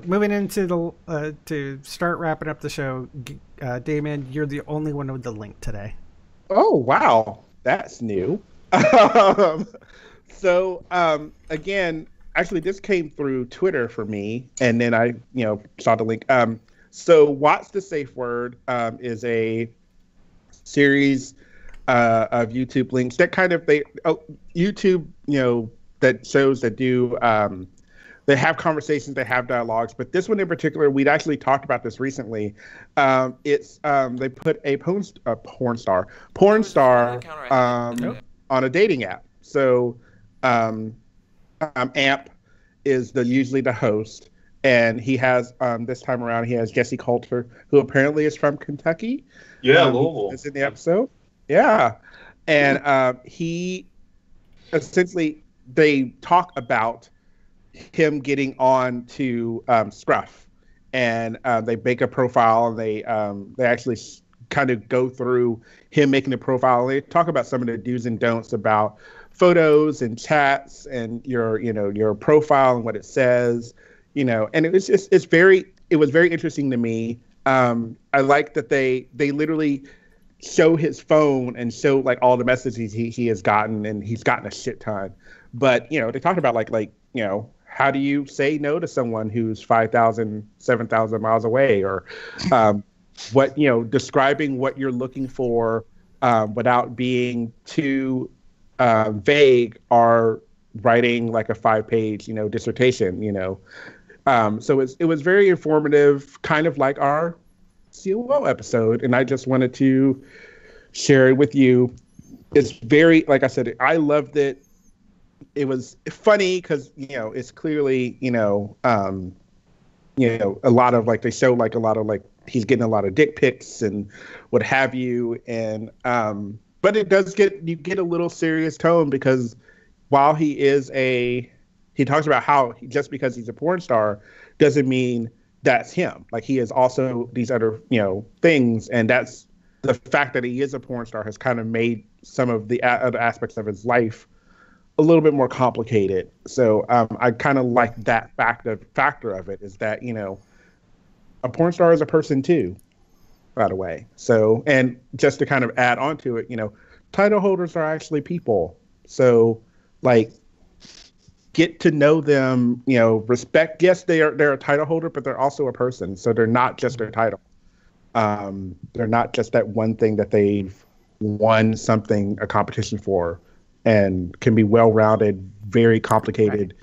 Moving into to start wrapping up the show. Damon, you're the only one with the link today. Oh wow. That's new. So again, actually, this came through Twitter for me, and then I, saw the link. So What's the Safe Word is a series of YouTube links that kind of YouTube, that shows that do they have conversations, they have dialogues, but this one in particular, we'd actually talked about this recently. It's they put a porn star on a dating app. So Amp is usually the host, and he has this time around he has Jesse Coulter, who apparently is from Kentucky. Yeah, Louisville. Is in the episode. Yeah, and he essentially they talk about him getting on to Scruff, and they make a profile, and they actually kind of go through him making the profile. They talk about some of the do's and don'ts about photos and chats and your profile and what it says, and it was very interesting to me. I like that they literally show his phone and show like all the messages he has gotten, and he's gotten a shit ton. But they talked about like how do you say no to someone who's 5,000, 7,000 miles away, or what describing what you're looking for without being too vague, or writing like a 5-page dissertation. So it was very informative, kind of like our COL episode, and I just wanted to share it with you. It's very, like I said, I loved it. it was funny because it's clearly a lot of like they show like a lot of like he's getting a lot of dick pics and what have you, and but it does you get a little serious tone because while he talks about how just because he's a porn star doesn't mean that's him. Like he is also these other things, and that's the fact that he is a porn star has kind of made some of the other aspects of his life a little bit more complicated. So I kind of like that factor of it is that a porn star is a person too, by the way. So, and just to kind of add on to it, title holders are actually people. So like get to know them, respect. Yes, they're a title holder, but they're also a person. So they're not just their title. They're not just that one thing that they've won a competition for, and can be well-rounded, very complicated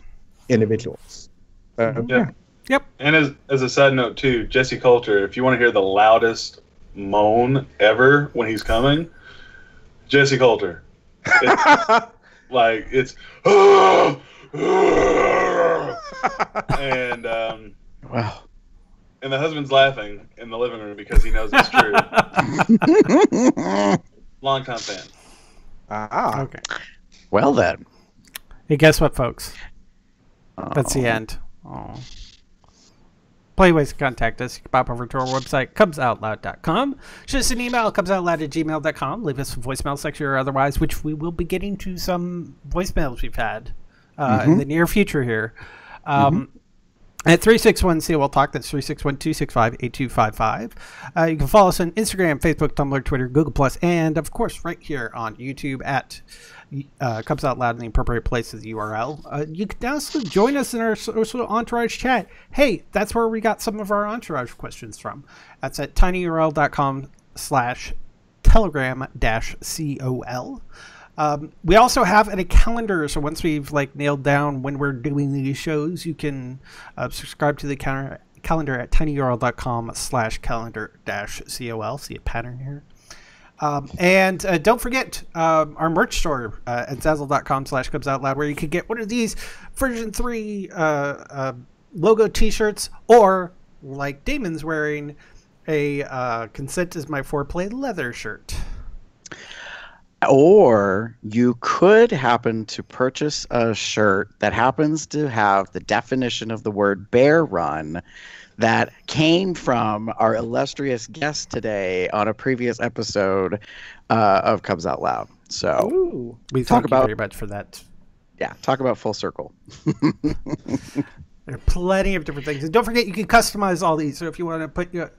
individuals. Yeah. Yep. And as a side note too, Jesse Coulter, if you want to hear the loudest moan ever when he's coming, Jesse Coulter. It's and wow. And the husband's laughing in the living room because he knows it's true. Long-time fan. Okay. Well then. Hey, guess what, folks? That's the end. Oh. Plenty of ways to contact us. You can pop over to our website, cubsoutloud.com. Shoot us an email, cubsoutloud@gmail.com. Leave us a voicemail section or otherwise, which we will be getting to some voicemails we've had in the near future here. At 361-COL-TALK, that's 361-265-8255. You can follow us on Instagram, Facebook, Tumblr, Twitter, Google+, and, of course, right here on YouTube at Cubs Out Loud in the appropriate place as the URL. You can also join us in our social entourage chat. Hey, that's where we got some of our entourage questions from. That's at tinyurl.com/telegram-COL. We also have a calendar, so once we've nailed down when we're doing these shows, you can subscribe to the calendar at tinyurl.com/calendar-COL. See a pattern here. And don't forget our merch store at zazzle.com/cubsoutloud, where you can get one of these version 3 logo t-shirts, or like Damon's wearing a Consent is My Foreplay leather shirt. Or you could happen to purchase a shirt that happens to have the definition of the word bear run that came from our illustrious guest today on a previous episode of Cubs Out Loud. So we thank you very much for that. Yeah, talk about full circle. There are plenty of different things. And don't forget, you can customize all these. So if you want to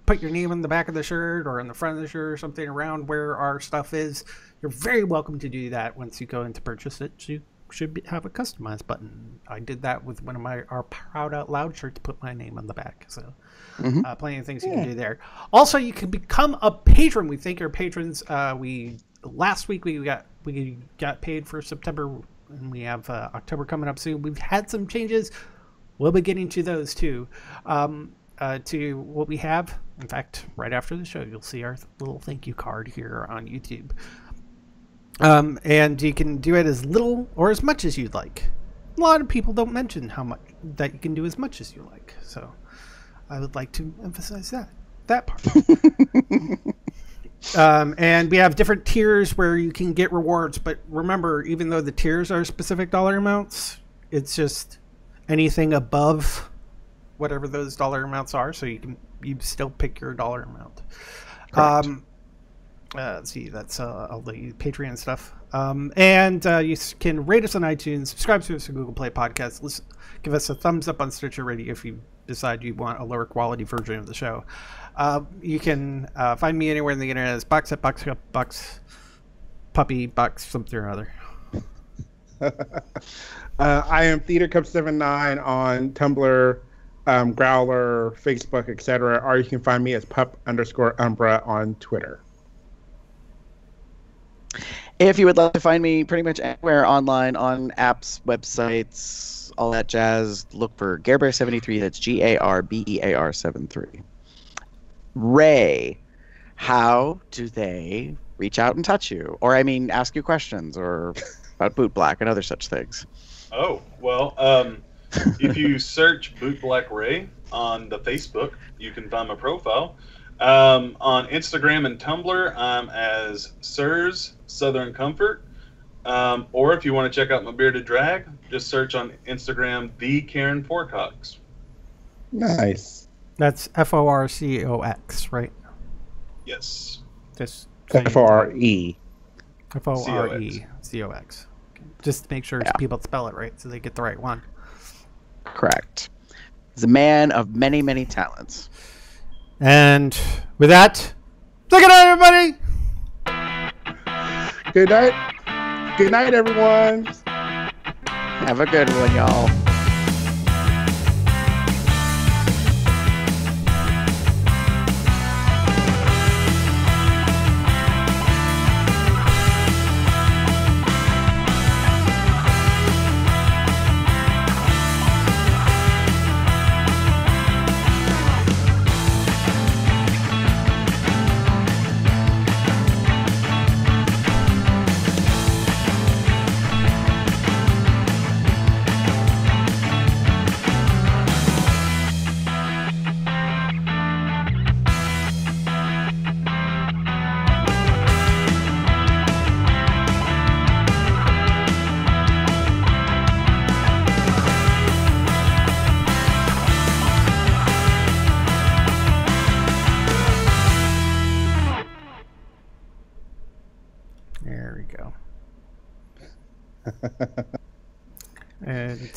put your name on the back of the shirt or in the front of the shirt or something around where our stuff is, you're very welcome to do that once you go in to purchase it. You should have a customize button. I did that with one of our Proud Out Loud shirts, put my name on the back. So plenty of things you can do there. Also, you can become a patron. We thank our patrons. Last week we got paid for September, and we have October coming up soon. We've had some changes. We'll be getting to those too. To what we have. In fact, right after the show, you'll see our little thank you card here on YouTube. And you can do it as little or as much as you'd like. A lot of people don't mention how much that you can do as much as you like. So I would like to emphasize that part. And we have different tiers where you can get rewards. But remember, even though the tiers are specific dollar amounts, it's just anything above whatever those dollar amounts are. So you still pick your dollar amount. Let's see, that's all the Patreon stuff. And you can rate us on iTunes, subscribe to us on Google Play Podcasts, give us a thumbs up on Stitcher Radio if you decide you want a lower quality version of the show. You can find me anywhere on the internet as Box at Box Puppy Box something or other. I am TheaterCup79 on Tumblr, Growler, Facebook, etc. Or you can find me as pup_umbra on Twitter. If you would like to find me pretty much anywhere online, on apps, websites, all that jazz, look for GareBear73. That's GARBEAR73. Ray, how do they reach out and touch you, or ask you questions or about bootblack and other such things. Oh, well, if you search Bootblack Ray on the Facebook, you can find my profile. On Instagram and Tumblr, I'm as Sirs Southern Comfort. Or if you want to check out my bearded drag, just search on Instagram, The Karen Forcox. Nice. That's FORCOX, right? Yes. Just FORE. FORECOX. Just to make sure people spell it right so they get the right one. Correct. He's a man of many, many talents. And with that, say good night, everybody. Good night. Good night, everyone. Have a good one, y'all.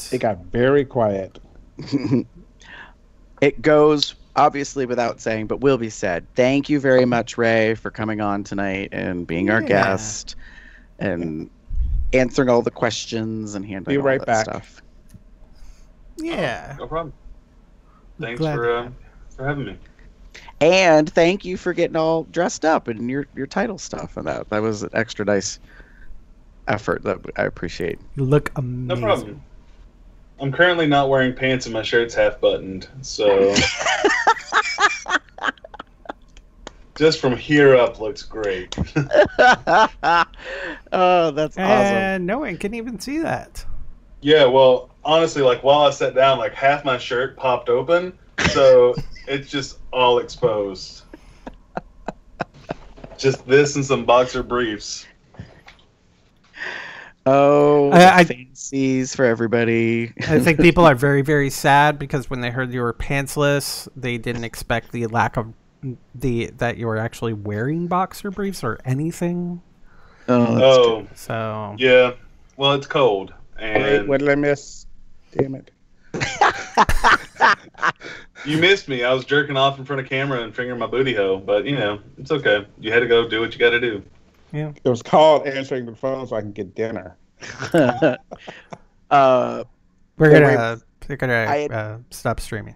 It got very quiet. It goes obviously without saying, but will be said. Thank you very much, Ray, for coming on tonight and being our guest and answering all the questions and handling all that stuff. Yeah. No problem. Thanks for having me. And thank you for getting all dressed up in your title stuff, and that was an extra nice effort that I appreciate. You look amazing. No problem. I'm currently not wearing pants and my shirt's half buttoned, so just from here up looks great. Oh, that's awesome. And no one can even see that. Yeah, well, honestly, like while I sat down, like half my shirt popped open, so it's just all exposed. Just this and some boxer briefs. Oh, fancies for everybody. I think people are very, very sad because when they heard you were pantsless, they didn't expect the lack of that you were actually wearing boxer briefs or anything. Oh, so yeah. Well, it's cold. And wait, what did I miss? Damn it! You missed me. I was jerking off in front of camera and fingering my booty hole, but you know it's okay. You had to go do what you got to do. Yeah. It was called answering the phone so I can get dinner. We're gonna stop streaming.